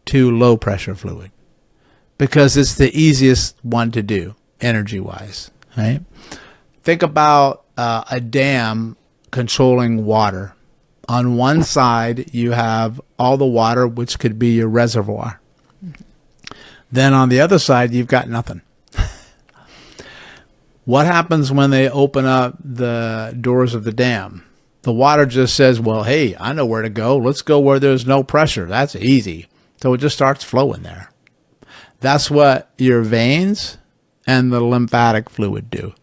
to low pressure fluid, because it's the easiest one to do energy wise. Right? Think about a dam controlling water. On one side, you have all the water, which could be your reservoir. Mm-hmm. Then on the other side, you've got nothing. What happens when they open up the doors of the dam? The water just says, well, hey, I know where to go. Let's go where there's no pressure. That's easy. So it just starts flowing there. That's what your veins and the lymphatic fluid do.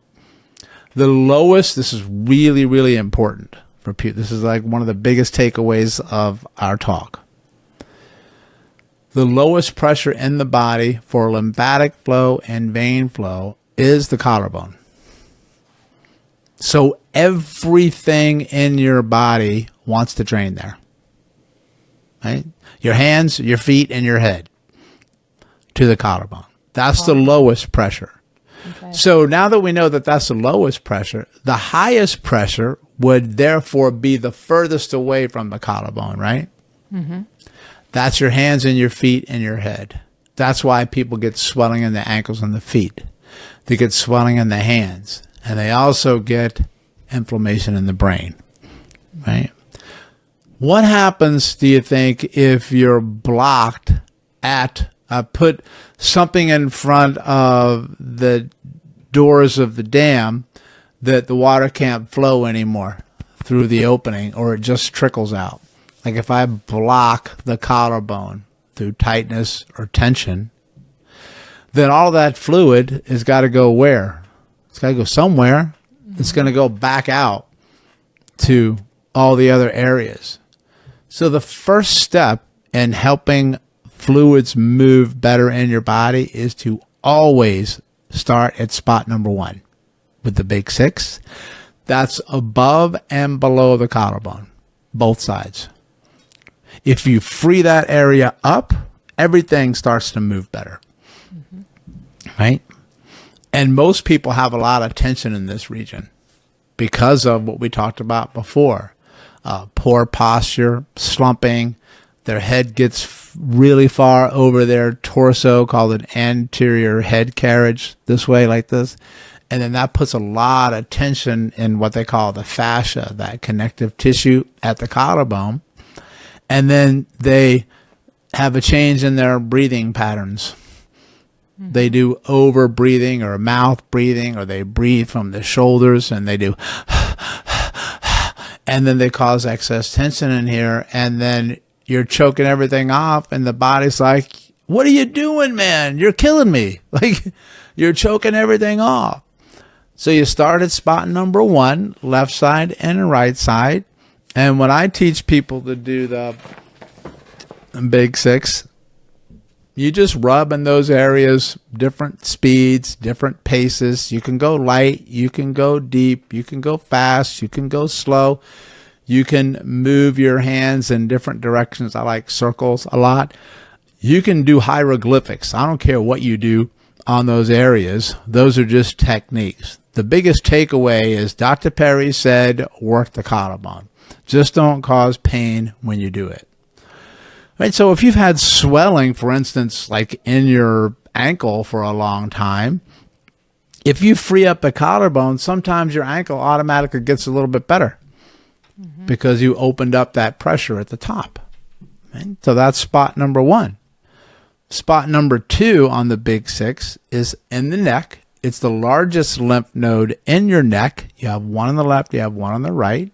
The lowest, this is really, really important for people. This is like one of the biggest takeaways of our talk. The lowest pressure in the body for lymphatic flow and vein flow is the collarbone. So everything in your body wants to drain there. Right? Your hands, your feet, and your head to the collarbone. That's the lowest pressure. Okay. So now that we know that that's the lowest pressure, the highest pressure would therefore be the furthest away from the collarbone, right? Mm-hmm. That's your hands and your feet and your head. That's why people get swelling in the ankles and the feet. They get swelling in the hands. And they also get inflammation in the brain, right? What happens, do you think, if you're blocked at, put something in front of the doors of the dam that the water can't flow anymore through the opening, or it just trickles out? Like if I block the collarbone through tightness or tension, then all that fluid has got to go where? It's got to go somewhere. It's going to go back out to all the other areas. So the first step in helping fluids move better in your body is to always start at spot number 1 with the big 6. That's above and below the collarbone, both sides. If you free that area up, everything starts to move better. Right? And most people have a lot of tension in this region because of what we talked about before. Poor posture, slumping, their head gets really far over their torso, called an anterior head carriage, this way, like this. And then that puts a lot of tension in what they call the fascia, that connective tissue at the collarbone. And then they have a change in their breathing patterns. They do over breathing or mouth breathing, or they breathe from the shoulders and they do, and then they cause excess tension in here. And then you're choking everything off and the body's like, what are you doing, man? You're killing me. Like, you're choking everything off. So you start at spot number 1, left side and right side. And when I teach people to do the big 6, you just rub in those areas, different speeds, different paces. You can go light, you can go deep, you can go fast, you can go slow. You can move your hands in different directions. I like circles a lot. You can do hieroglyphics. I don't care what you do on those areas. Those are just techniques. The biggest takeaway is Dr. Perry said, work the collarbone. Just don't cause pain when you do it. Right, so if you've had swelling, for instance, like in your ankle for a long time, if you free up the collarbone, sometimes your ankle automatically gets a little bit better because you opened up that pressure at the top. Right? So that's spot number 1. Spot number 2 on the big 6 is in the neck. It's the largest lymph node in your neck. You have one on the left, you have one on the right.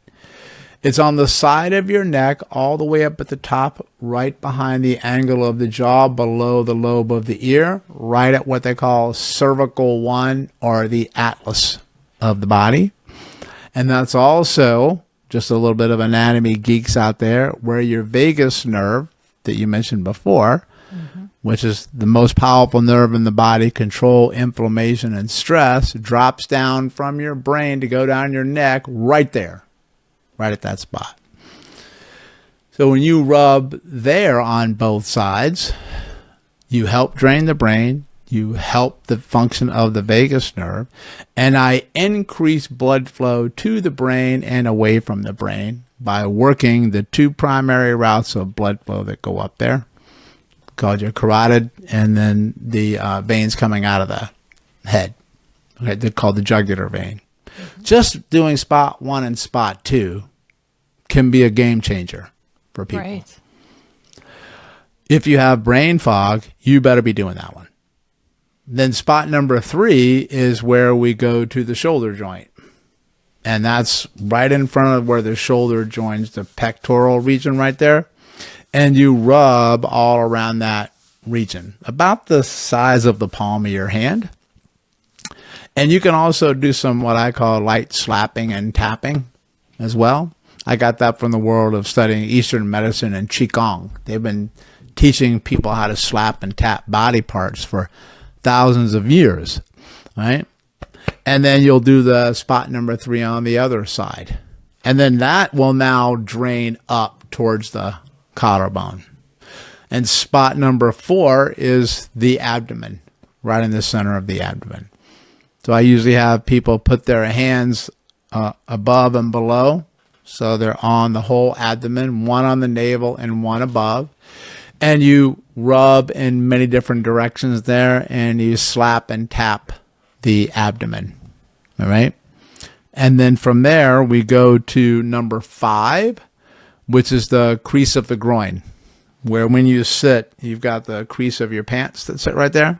It's on the side of your neck, all the way up at the top, right behind the angle of the jaw, below the lobe of the ear, right at what they call cervical 1, or the atlas of the body. And that's also, just a little bit of anatomy geeks out there, where your vagus nerve that you mentioned before, which is the most powerful nerve in the body, control inflammation and stress, drops down from your brain to go down your neck, right there. Right at that spot. So when you rub there on both sides, you help drain the brain, you help the function of the vagus nerve, and I increase blood flow to the brain and away from the brain by working the 2 primary routes of blood flow that go up there, called your carotid, and then the veins coming out of the head. Okay, they're called the jugular vein. Just doing spot 1 and spot 2 can be a game changer for people. Right. If you have brain fog, you better be doing that one. Then spot number 3 is where we go to the shoulder joint. And that's right in front of where the shoulder joins the pectoral region right there. And you rub all around that region, about the size of the palm of your hand. And you can also do some what I call light slapping and tapping as well. I got that from the world of studying Eastern medicine and Qigong. They've been teaching people how to slap and tap body parts for thousands of years, right? And then you'll do the spot number 3 on the other side. And then that will now drain up towards the collarbone. And spot number 4 is the abdomen, right in the center of the abdomen. So I usually have people put their hands above and below. So they're on the whole abdomen, one on the navel and one above. And you rub in many different directions there, and you slap and tap the abdomen. All right. And then from there, we go to number 5, which is the crease of the groin, where when you sit, you've got the crease of your pants that sit right there.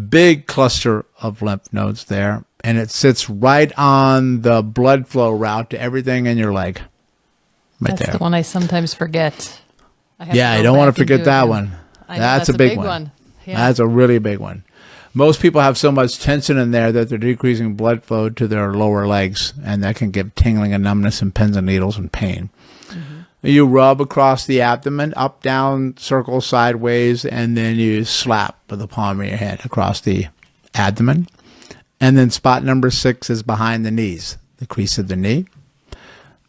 Big cluster of lymph nodes there. And it sits right on the blood flow route to everything in your leg. Right That's there. the one I sometimes forget. Yeah, you don't want to forget that one. That's a big one. Yeah. That's a really big one. Most people have so much tension in there that they're decreasing blood flow to their lower legs, and that can give tingling and numbness and pins and needles and pain. Mm-hmm. You rub across the abdomen, up, down, circle, sideways, and then you slap with the palm of your hand across the abdomen. And then spot number 6 is behind the knees, the crease of the knee.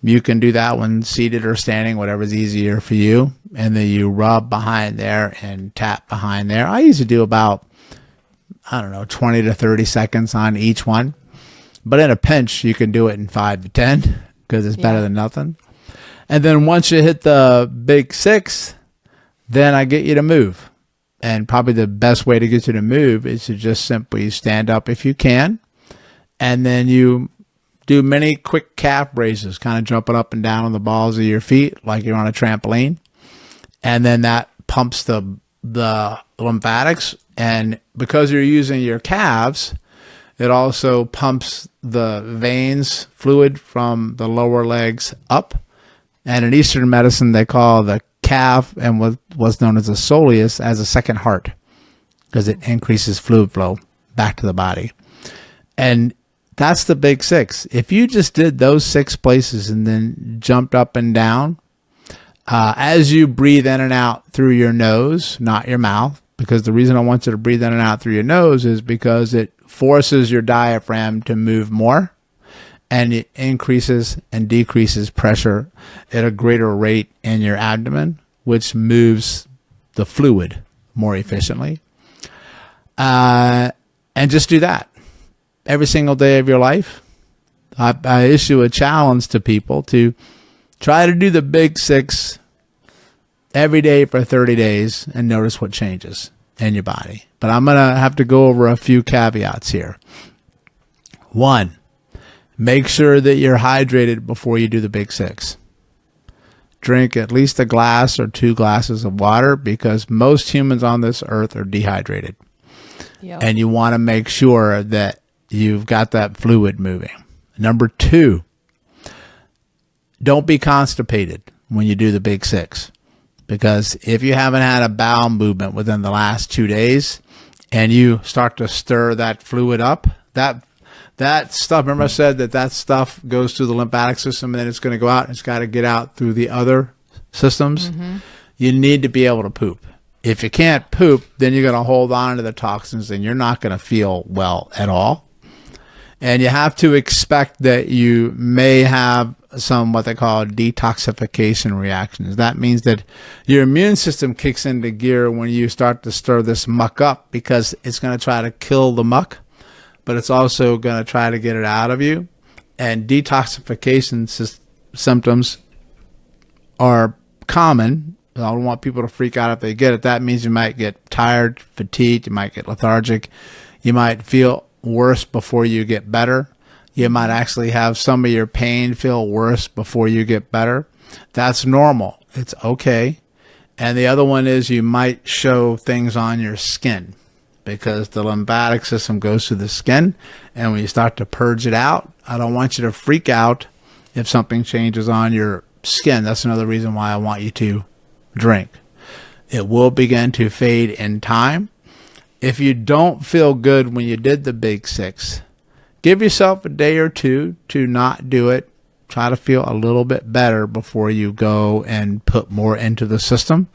You can do that one seated or standing, whatever's easier for you. And then you rub behind there and tap behind there. I usually do about, 20 to 30 seconds on each one. But in a pinch, you can do it in 5 to 10 because it's better than nothing. And then once you hit the big 6, then I get you to move. And probably the best way to get you to move is to just simply stand up if you can. And then you do many quick calf raises, kind of jumping up and down on the balls of your feet like you're on a trampoline. And then that pumps the lymphatics. And because you're using your calves, it also pumps the veins, fluid from the lower legs up. And in Eastern medicine, they call the calf and what's known as the soleus as a second heart because it increases fluid flow back to the body. And that's the big 6. If you just did those 6 places and then jumped up and down, as you breathe in and out through your nose, not your mouth, because the reason I want you to breathe in and out through your nose is because it forces your diaphragm to move more, and it increases and decreases pressure at a greater rate in your abdomen, which moves the fluid more efficiently. And just do that every single day of your life. I issue a challenge to people to try to do the big 6 every day for 30 days and notice what changes in your body. But I'm going to have to go over a few caveats here. 1, make sure that you're hydrated before you do the big 6. Drink at least a glass or 2 glasses of water because most humans on this earth are dehydrated. Yep. And you want to make sure that you've got that fluid moving. Number 2, don't be constipated when you do the big 6. Because if you haven't had a bowel movement within the last 2 days and you start to stir that fluid up, that stuff, remember I said that stuff goes through the lymphatic system and then it's going to go out and it's got to get out through the other systems. Mm-hmm. You need to be able to poop. If you can't poop, then you're going to hold on to the toxins and you're not going to feel well at all. And you have to expect that you may have some what they call detoxification reactions. That means that your immune system kicks into gear when you start to stir this muck up because it's going to try to kill the muck, but it's also going to try to get it out of you. And detoxification symptoms are common. I don't want people to freak out if they get it. That means you might get tired, fatigued, you might get lethargic, you might feel worse before you get better. You might actually have some of your pain feel worse before you get better. That's normal. It's okay. And the other one is you might show things on your skin because the lymphatic system goes through the skin. And when you start to purge it out, I don't want you to freak out if something changes on your skin. That's another reason why I want you to drink. It will begin to fade in time. if you don't feel good when you did the big 6, give yourself a day or two to not do it. Try to feel a little bit better before you go and put more into the system.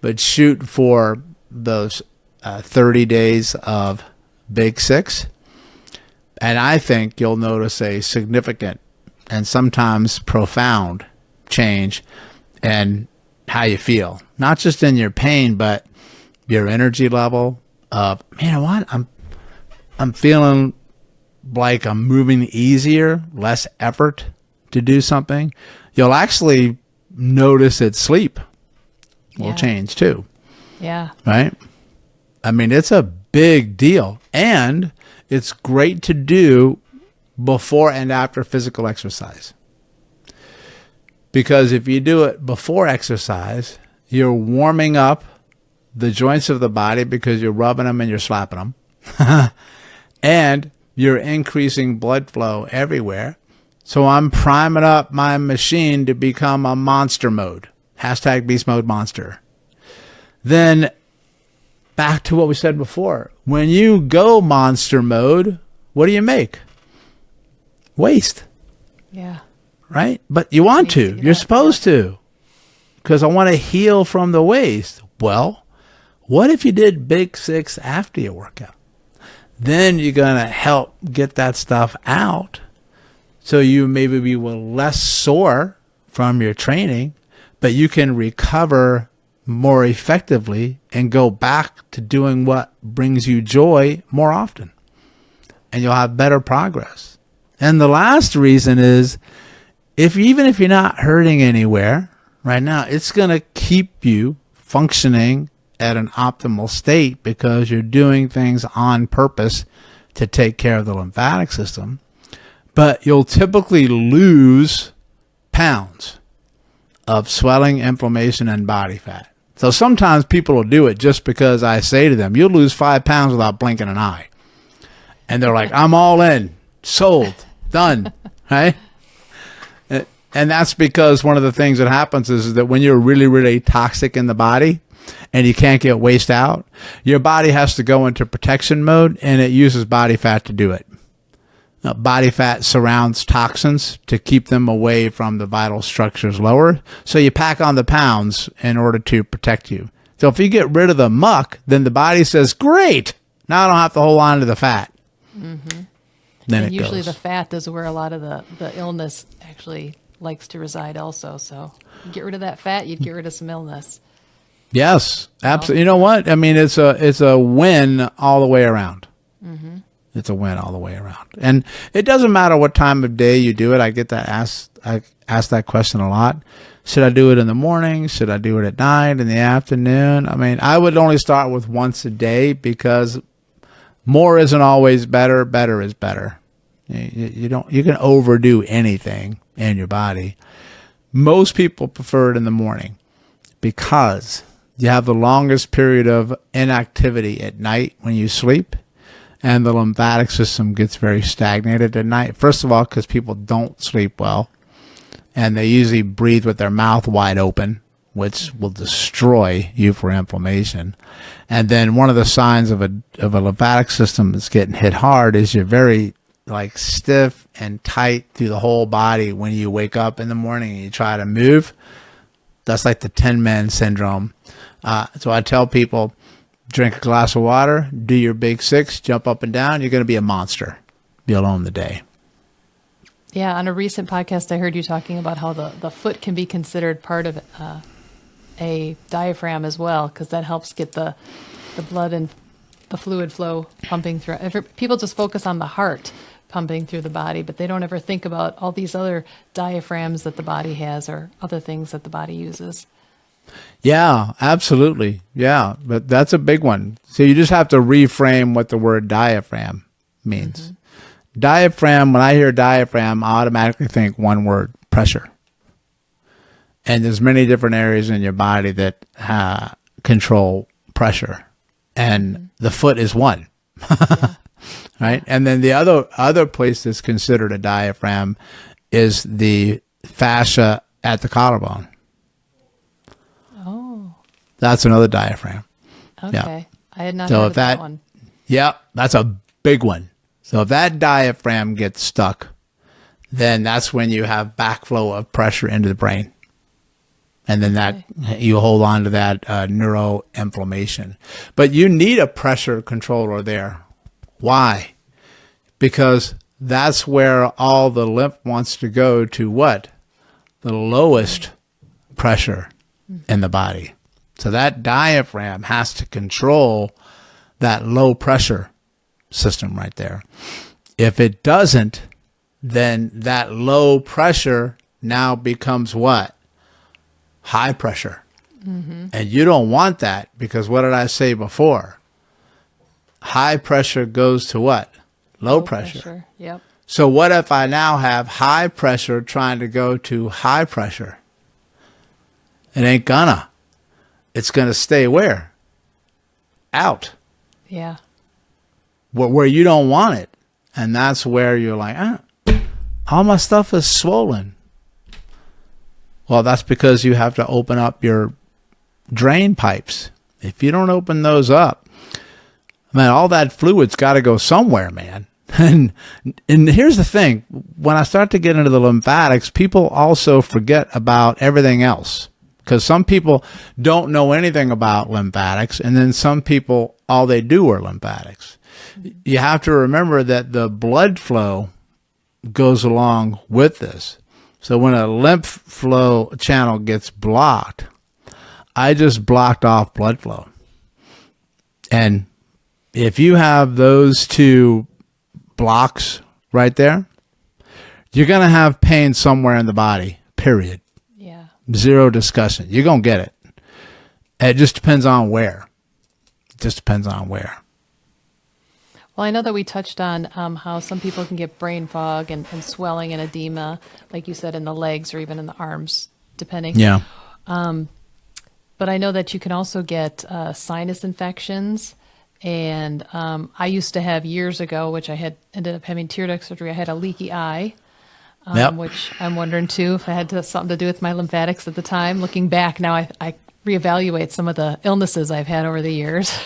But shoot for those 30 days of big 6. And I think you'll notice a significant and sometimes profound change in how you feel. Not just in your pain, but your energy level of, man, what? I'm feeling like I'm moving easier, less effort to do something. You'll actually notice that sleep will change too. Yeah. Right? I mean, it's a big deal. And it's great to do before and after physical exercise. Because if you do it before exercise, you're warming up the joints of the body because you're rubbing them and you're slapping them. And you're increasing blood flow everywhere. So I'm priming up my machine to become a monster mode. Hashtag beast mode monster. Then back to what we said before. When you go monster mode, what do you make? Waste. Yeah. Right? But you want to. You're supposed to. Because I want to heal from the waste. Well, what if you did big 6 after your workout? Then you're going to help get that stuff out. So you maybe be less sore from your training, but you can recover more effectively and go back to doing what brings you joy more often. And you'll have better progress. And the last reason is, even if you're not hurting anywhere right now, it's going to keep you functioning at an optimal state because you're doing things on purpose to take care of the lymphatic system. But you'll typically lose pounds of swelling, inflammation, and body fat. So sometimes people will do it just because I say to them, you'll lose 5 pounds without blinking an eye. And they're like, I'm all in, sold, done, right? And that's because one of the things that happens is that when you're really, really toxic in the body and you can't get waste out, your body has to go into protection mode and it uses body fat to do it. Body fat surrounds toxins to keep them away from the vital structures lower. So you pack on the pounds in order to protect you. So if you get rid of the muck, then the body says, great, now I don't have to hold on to the fat. Mm-hmm. Then and it usually goes. the fat is where a lot of the illness actually likes to reside also. So you get rid of that fat, you'd get rid of some illness. Yes, absolutely. You know what? I mean, it's a win all the way around. Mm-hmm. It's a win all the way around. And it doesn't matter what time of day you do it. I get that I ask that question a lot. Should I do it in the morning? Should I do it at night, in the afternoon? I mean, I would only start with once a day because more isn't always better. Better is better. You can overdo anything in your body. Most people prefer it in the morning because you have the longest period of inactivity at night when you sleep. And the lymphatic system gets very stagnated at night. First of all, because people don't sleep well. And they usually breathe with their mouth wide open, which will destroy you for inflammation. And then one of the signs of a lymphatic system that's getting hit hard is you're very stiff and tight through the whole body when you wake up in the morning and you try to move. That's like the Tin Man syndrome. So I tell people, drink a glass of water, do your big 6, jump up and down. You're going to be a monster. You'll own the day. Yeah, on a recent podcast, I heard you talking about how the foot can be considered part of a diaphragm as well, because that helps get the blood and the fluid flow pumping through. People just focus on the heart pumping through the body, but they don't ever think about all these other diaphragms that the body has or other things that the body uses. Yeah, absolutely. Yeah, but that's a big one. So you just have to reframe what the word diaphragm means. Mm-hmm. Diaphragm, when I hear diaphragm, I automatically think one word, pressure. And there's many different areas in your body that control pressure. And the foot is one. Yeah. Right? And then the other place that's considered a diaphragm is the fascia at the collarbone. Oh. That's another diaphragm. Okay. I had not heard of that one. Yeah, that's a big one. So if that diaphragm gets stuck, then that's when you have backflow of pressure into the brain. And then that you hold on to that neuroinflammation. But you need a pressure controller there. Why? Because that's where all the lymph wants to go to what? The lowest pressure in the body. So that diaphragm has to control that low pressure system right there. If it doesn't, then that low pressure now becomes what? High pressure. Mm-hmm. And you don't want that, because what did I say before? High pressure goes to what? Low pressure. Yep. So what if I now have high pressure trying to go to high pressure? It ain't gonna. It's gonna stay where? Out. Yeah. Where you don't want it. And that's where you're like, all my stuff is swollen. Well, that's because you have to open up your drain pipes. If you don't open those up, man, all that fluid's got to go somewhere, man. And here's the thing. When I start to get into the lymphatics, people also forget about everything else. Because some people don't know anything about lymphatics, and then some people, all they do are lymphatics. You have to remember that the blood flow goes along with this. So when a lymph flow channel gets blocked, I just blocked off blood flow. And if you have those two blocks right there, you're going to have pain somewhere in the body, period. Yeah. Zero discussion. You're going to get it. It just depends on where. It just depends on where. Well, I know that we touched on how some people can get brain fog and swelling and edema, like you said, in the legs or even in the arms, depending. Yeah. But I know that you can also get sinus infections. And I used to have years ago, which I had ended up having tear duct surgery. I had a leaky eye, which I'm wondering too if it had something to do with my lymphatics at the time. Looking back now, I reevaluate some of the illnesses I've had over the years.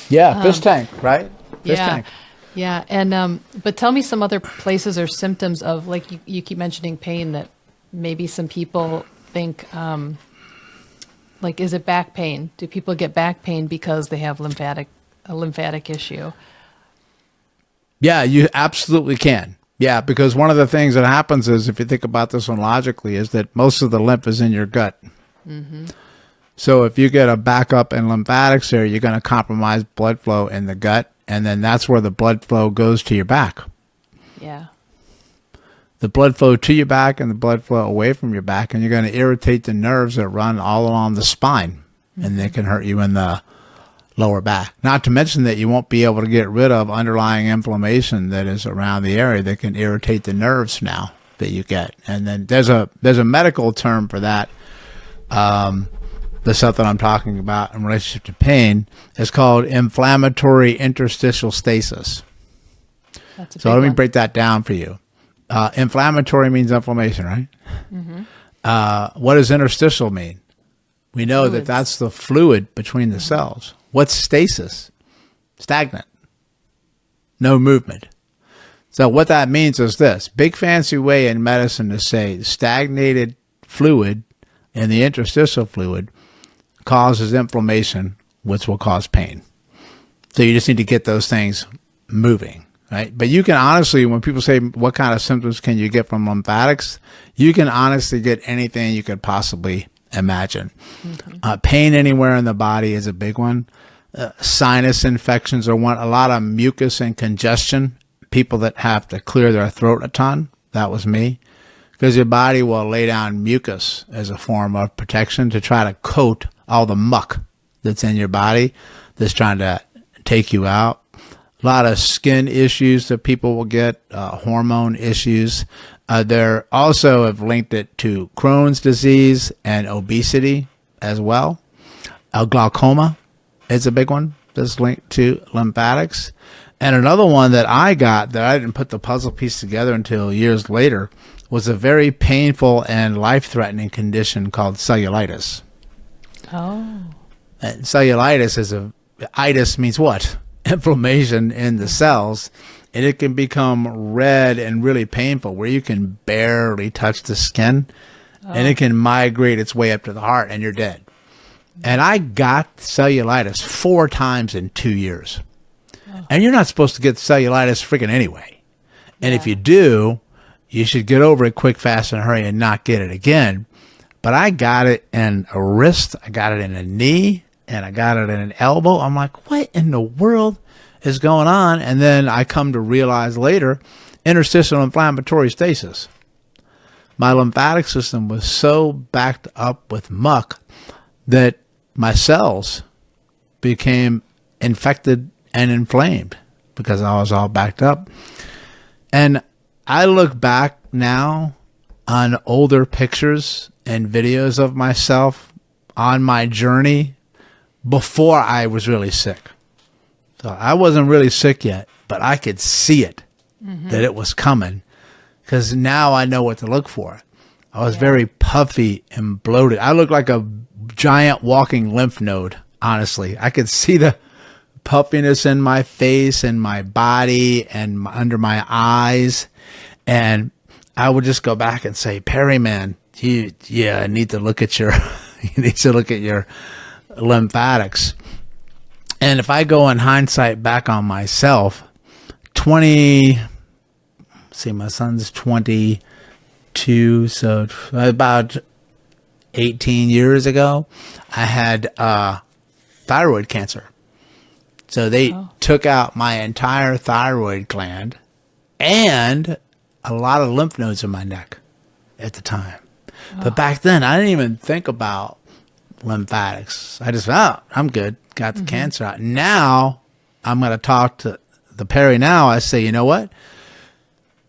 Yeah, fish tank, right? Fish tank. Yeah. And but tell me some other places or symptoms of, like you keep mentioning pain, that maybe some people think, like, is it back pain? Do people get back pain because they have a lymphatic issue? Yeah, you absolutely can. Yeah, because one of the things that happens is, if you think about this one logically, is that most of the lymph is in your gut. Mm-hmm. So if you get a backup in lymphatics there, you're going to compromise blood flow in the gut, and then that's where the blood flow goes to your back. Yeah. The blood flow to your back and the blood flow away from your back, and you're going to irritate the nerves that run all along the spine, and they can hurt you in the lower back. Not to mention that you won't be able to get rid of underlying inflammation that is around the area that can irritate the nerves now that you get. And then there's a medical term for that. The stuff that I'm talking about in relationship to pain is called inflammatory interstitial stasis. So let me break that down for you. Inflammatory means inflammation, right? Mm-hmm. What does interstitial mean? We know that that's the fluid between the cells. What's stasis? Stagnant. No movement. So what that means is this. Big fancy way in medicine to say stagnated fluid in the interstitial fluid causes inflammation, which will cause pain. So you just need to get those things moving. Right? But you can honestly, when people say, what kind of symptoms can you get from lymphatics? You can honestly get anything you could possibly imagine. Mm-hmm. Pain anywhere in the body is a big one. Sinus infections are one. A lot of mucus and congestion. People that have to clear their throat a ton. That was me. Because your body will lay down mucus as a form of protection to try to coat all the muck that's in your body that's trying to take you out. A lot of skin issues that people will get, hormone issues. They also have linked it to Crohn's disease and obesity as well. Glaucoma is a big one that's linked to lymphatics. And another one that I got that I didn't put the puzzle piece together until years later was a very painful and life-threatening condition called cellulitis. Oh. And cellulitis is a itis means what? Inflammation in the cells, and it can become red and really painful where you can barely touch the skin, and it can migrate its way up to the heart, and you're dead. And I got cellulitis 4 times in 2 years. And you're not supposed to get cellulitis freaking anyway. And if you do, you should get over it quick, fast, and hurry and not get it again. But I got it in a wrist, I got it in a knee, and I got it in an elbow. I'm like, what in the world is going on? And then I come to realize later, interstitial inflammatory stasis. My lymphatic system was so backed up with muck that my cells became infected and inflamed because I was all backed up. And I look back now on older pictures and videos of myself on my journey before I was really sick. So I wasn't really sick yet, but I could see it, that it was coming, because now I know what to look for. I was very puffy and bloated. I looked like a giant walking lymph node, honestly. I could see the puffiness in my face and my body and under my eyes. And I would just go back and say, Perry, man, I need to look at your, you need to look at your lymphatics. And if I go in hindsight back on myself, my son's 22, so about 18 years ago, I had thyroid cancer. So they took out my entire thyroid gland and a lot of lymph nodes in my neck at the time. But back then, I didn't even think about lymphatics. I just, I'm good. Got the cancer out. Now, I'm going to talk to the Perry now. I say, you know what?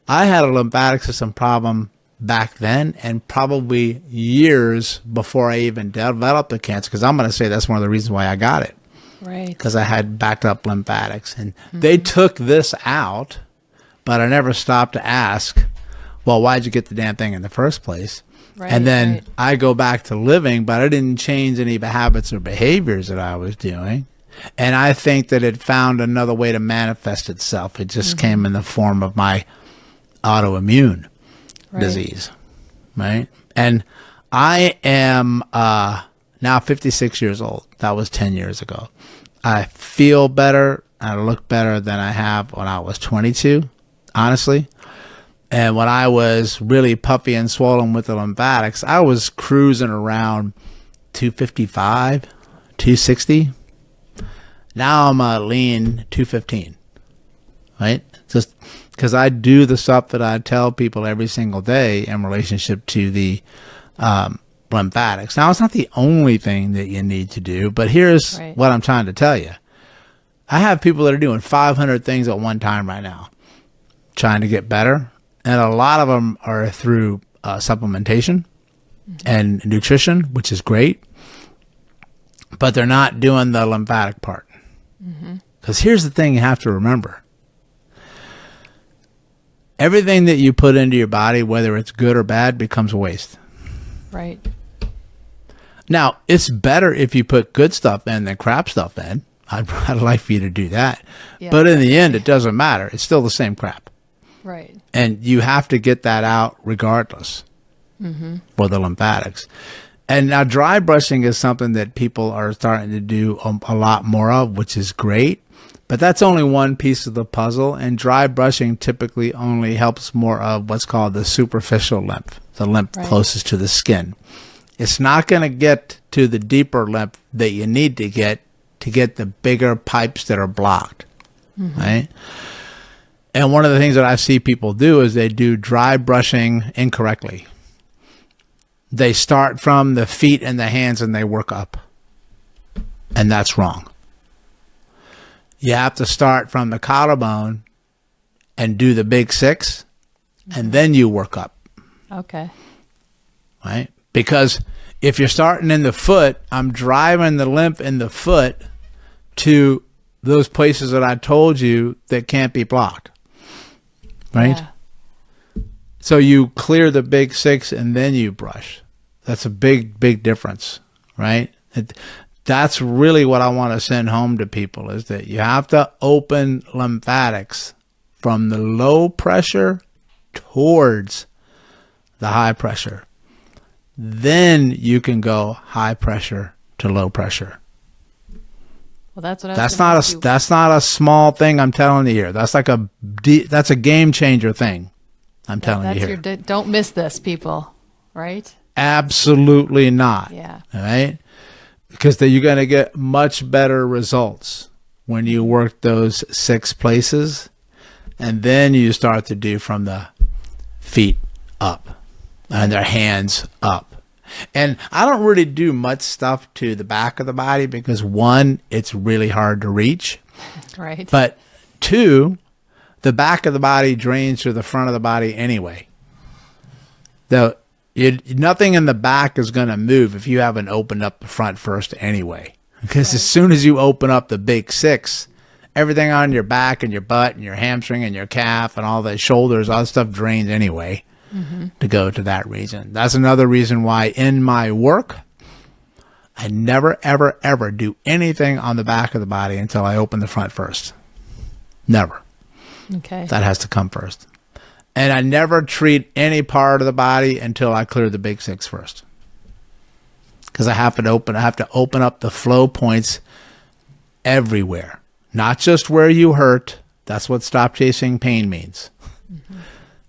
I had a lymphatic system problem back then and probably years before I even developed the cancer, because I'm going to say that's one of the reasons why I got it. Right. Because I had backed up lymphatics. And they took this out, but I never stopped to ask, well, why'd you get the damn thing in the first place? Right, and then I go back to living, but I didn't change any habits or behaviors that I was doing. And I think that it found another way to manifest itself. It just came in the form of my autoimmune disease, right? And I am now 56 years old. That was 10 years ago. I feel better. I look better than I have when I was 22, honestly. And when I was really puffy and swollen with the lymphatics, I was cruising around 255, 260. Now I'm a lean 215, right? Just because I do the stuff that I tell people every single day in relationship to the lymphatics. Now, it's not the only thing that you need to do, but here's what I'm trying to tell you. I have people that are doing 500 things at one time right now, trying to get better. And a lot of them are through supplementation and nutrition, which is great. But they're not doing the lymphatic part. Because here's the thing you have to remember. Everything that you put into your body, whether it's good or bad, becomes waste. Right. Now, it's better if you put good stuff in than crap stuff in. I'd like for you to do that. Yeah, but in the end, it doesn't matter. It's still the same crap. Right. And you have to get that out regardless for the lymphatics. And now dry brushing is something that people are starting to do a lot more of, which is great. But that's only one piece of the puzzle. And dry brushing typically only helps more of what's called the superficial lymph, the lymph closest to the skin. It's not going to get to the deeper lymph that you need to get the bigger pipes that are blocked, right? And one of the things that I see people do is they do dry brushing incorrectly. They start from the feet and the hands and they work up. And that's wrong. You have to start from the collarbone and do the big 6, and then you work up. Okay. Right? Because if you're starting in the foot, I'm driving the lymph in the foot to those places that I told you that can't be blocked. Right? Yeah. So you clear the big 6 and then you brush. That's a big, big difference, right? that's really what I want to send home to people, is that you have to open lymphatics from the low pressure towards the high pressure. Then you can go high pressure to low pressure. Well, that's what that's not a small thing I'm telling you here. That's like that's a game changer thing I'm telling you here. Don't miss this, people, right? Absolutely not. Yeah. All right? Because you're going to get much better results when you work those 6 places, and then you start to do from the feet up and their hands up. And I don't really do much stuff to the back of the body because, 1, it's really hard to reach. Right. But 2, the back of the body drains to the front of the body anyway. Nothing in the back is going to move if you haven't opened up the front first anyway. Because as soon as you open up the big 6, everything on your back and your butt and your hamstring and your calf and all the shoulders, all that stuff drains anyway. To go to that region. That's another reason why in my work, I never, ever, ever do anything on the back of the body until I open the front first. Never. Okay. That has to come first. And I never treat any part of the body until I clear the big 6 first. Because I have to open up the flow points everywhere. Not just where you hurt. That's what stop chasing pain means.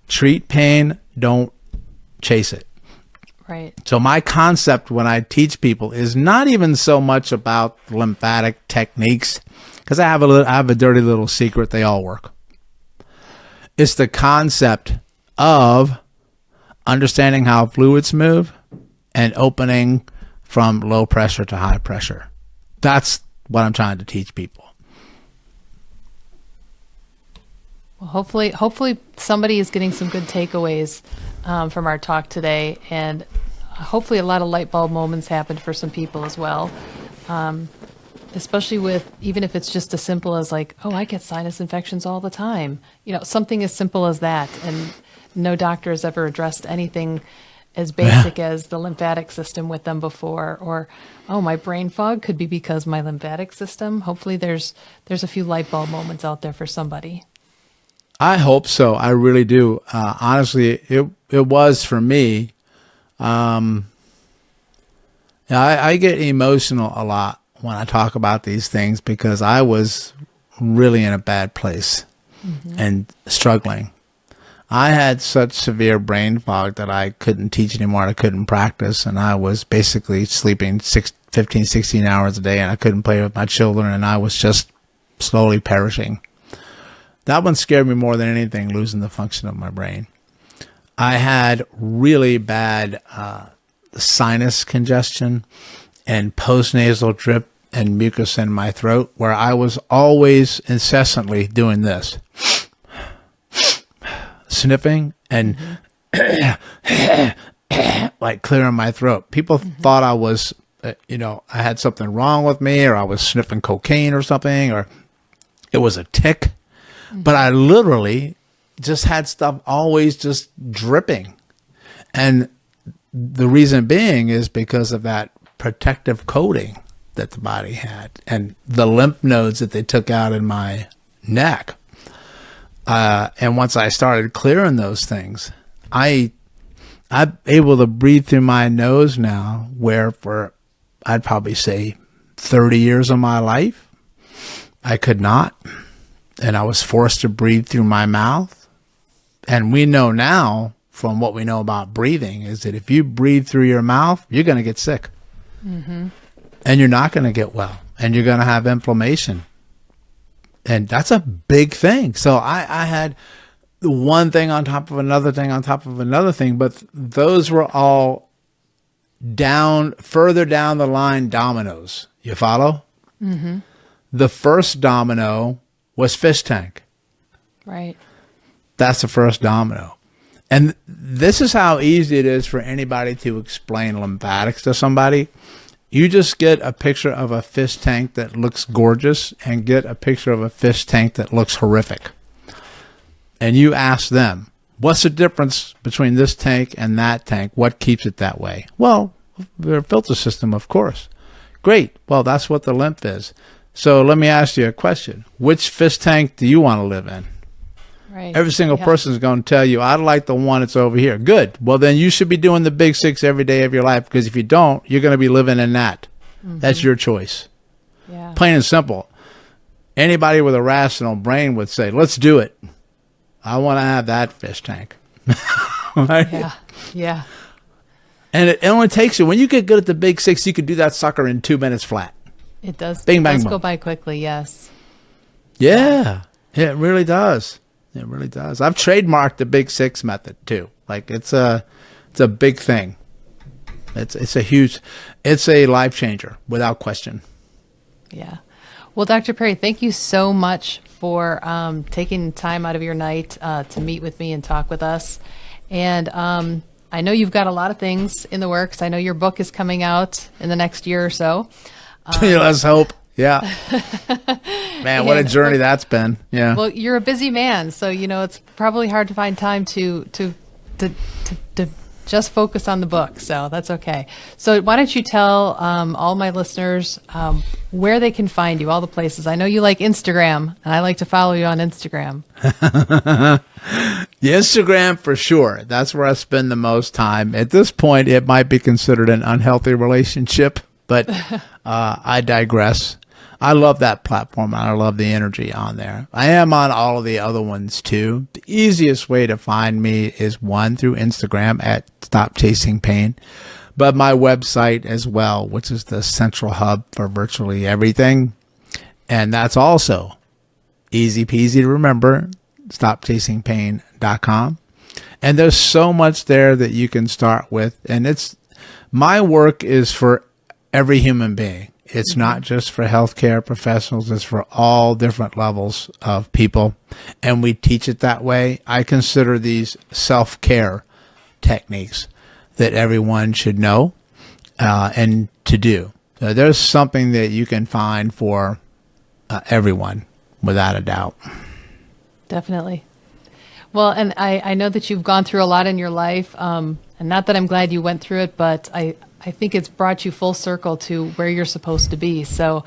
Treat pain, don't chase it. Right. So my concept when I teach people is not even so much about lymphatic techniques, because I have a dirty little secret. They all work. It's the concept of understanding how fluids move and opening from low pressure to high pressure. That's what I'm trying to teach people. Well, hopefully somebody is getting some good takeaways from our talk today, and hopefully a lot of light bulb moments happened for some people as well. Especially with, even if it's just as simple as like, oh, I get sinus infections all the time. Something as simple as that. And no doctor has ever addressed anything as basic as the lymphatic system with them before. Or, oh, my brain fog could be because my lymphatic system. Hopefully there's a few light bulb moments out there for somebody. I hope so. I really do. Honestly, it was for me. I get emotional a lot when I talk about these things because I was really in a bad place and struggling. I had such severe brain fog that I couldn't teach anymore. I couldn't practice, and I was basically sleeping 15, 16 hours a day, and I couldn't play with my children, and I was just slowly perishing. That one scared me more than anything, losing the function of my brain. I had really bad sinus congestion and postnasal drip and mucus in my throat, where I was always incessantly doing this. Sniffing and like clearing my throat. People thought I was, I had something wrong with me, or I was sniffing cocaine or something, or it was a tic. But I literally just had stuff always just dripping. And the reason being is because of that protective coating that the body had and the lymph nodes that they took out in my neck. And once I started clearing those things, I'm able to breathe through my nose now, where for, I'd probably say 30 years of my life, I could not. And I was forced to breathe through my mouth. And we know now, from what we know about breathing, is that if you breathe through your mouth, you're going to get sick. And you're not going to get well. And you're going to have inflammation. And that's a big thing. So I had one thing on top of another thing on top of another thing. But those were all further down the line dominoes. You follow? The first domino was fish tank. Right. That's the first domino. And this is how easy it is for anybody to explain lymphatics to somebody. You just get a picture of a fish tank that looks gorgeous and get a picture of a fish tank that looks horrific. And you ask them, what's the difference between this tank and that tank? What keeps it that way? Well, their filter system, of course. Great. Well, that's what the lymph is. So let me ask you a question. Which fish tank do you want to live in? Right. Every single person is going to tell you, I'd like the one that's over here. Good. Well, then you should be doing the big 6 every day of your life, because if you don't, you're going to be living in that. That's your choice. Yeah. Plain and simple. Anybody with a rational brain would say, let's do it. I want to have that fish tank. Right? Yeah. Yeah. And it only takes you, when you get good at the big 6, you can do that sucker in 2 minutes flat. It does. Bing, It bang, does boom. go by quickly. Yes. Yeah, it really does. It really does. I've trademarked the big 6 method too. Like it's a big thing. It's a life changer without question. Yeah. Well, Dr. Perry, thank you so much for taking time out of your night to meet with me and talk with us. And I know you've got a lot of things in the works. I know your book is coming out in the next year or so. Let's hope. Yeah. Man, what a journey that's been. Yeah. Well, you're a busy man, so it's probably hard to find time to just focus on the book. So that's okay. So why don't you tell all my listeners where they can find you, all the places. I know you like Instagram, and I like to follow you on Instagram. The Instagram for sure. That's where I spend the most time. At this point, it might be considered an unhealthy relationship, but I digress. I love that platform, and I love the energy on there. I am on all of the other ones too. The easiest way to find me is one through Instagram at Stop Chasing Pain, but my website as well, which is the central hub for virtually everything. And that's also easy peasy to remember, stopchasingpain.com. And there's so much there that you can start with. And my work is for every human being. It's not just for healthcare professionals. It's for all different levels of people. And we teach it that way. I consider these self-care techniques that everyone should know and to do. So there's something that you can find for everyone, without a doubt. Definitely. Well, and I know that you've gone through a lot in your life, and not that I'm glad you went through it, but I think it's brought you full circle to where you're supposed to be. So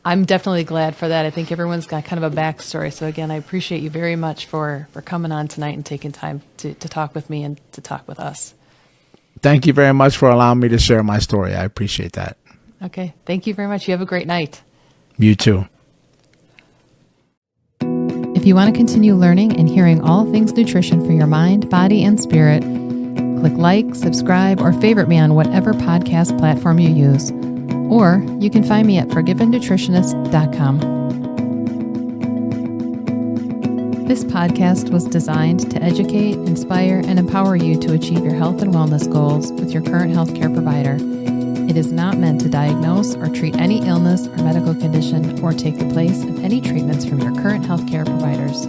I'm definitely glad for that. I think everyone's got kind of a backstory. So again, I appreciate you very much for coming on tonight and taking time to talk with me and to talk with us. Thank you very much for allowing me to share my story. I appreciate that. Okay. Thank you very much. You have a great night. You too. If you want to continue learning and hearing all things nutrition for your mind, body, and spirit, click like, subscribe, or favorite me on whatever podcast platform you use. Or you can find me at ForgivenNutritionist.com. This podcast was designed to educate, inspire, and empower you to achieve your health and wellness goals with your current healthcare provider. It is not meant to diagnose or treat any illness or medical condition or take the place of any treatments from your current healthcare providers.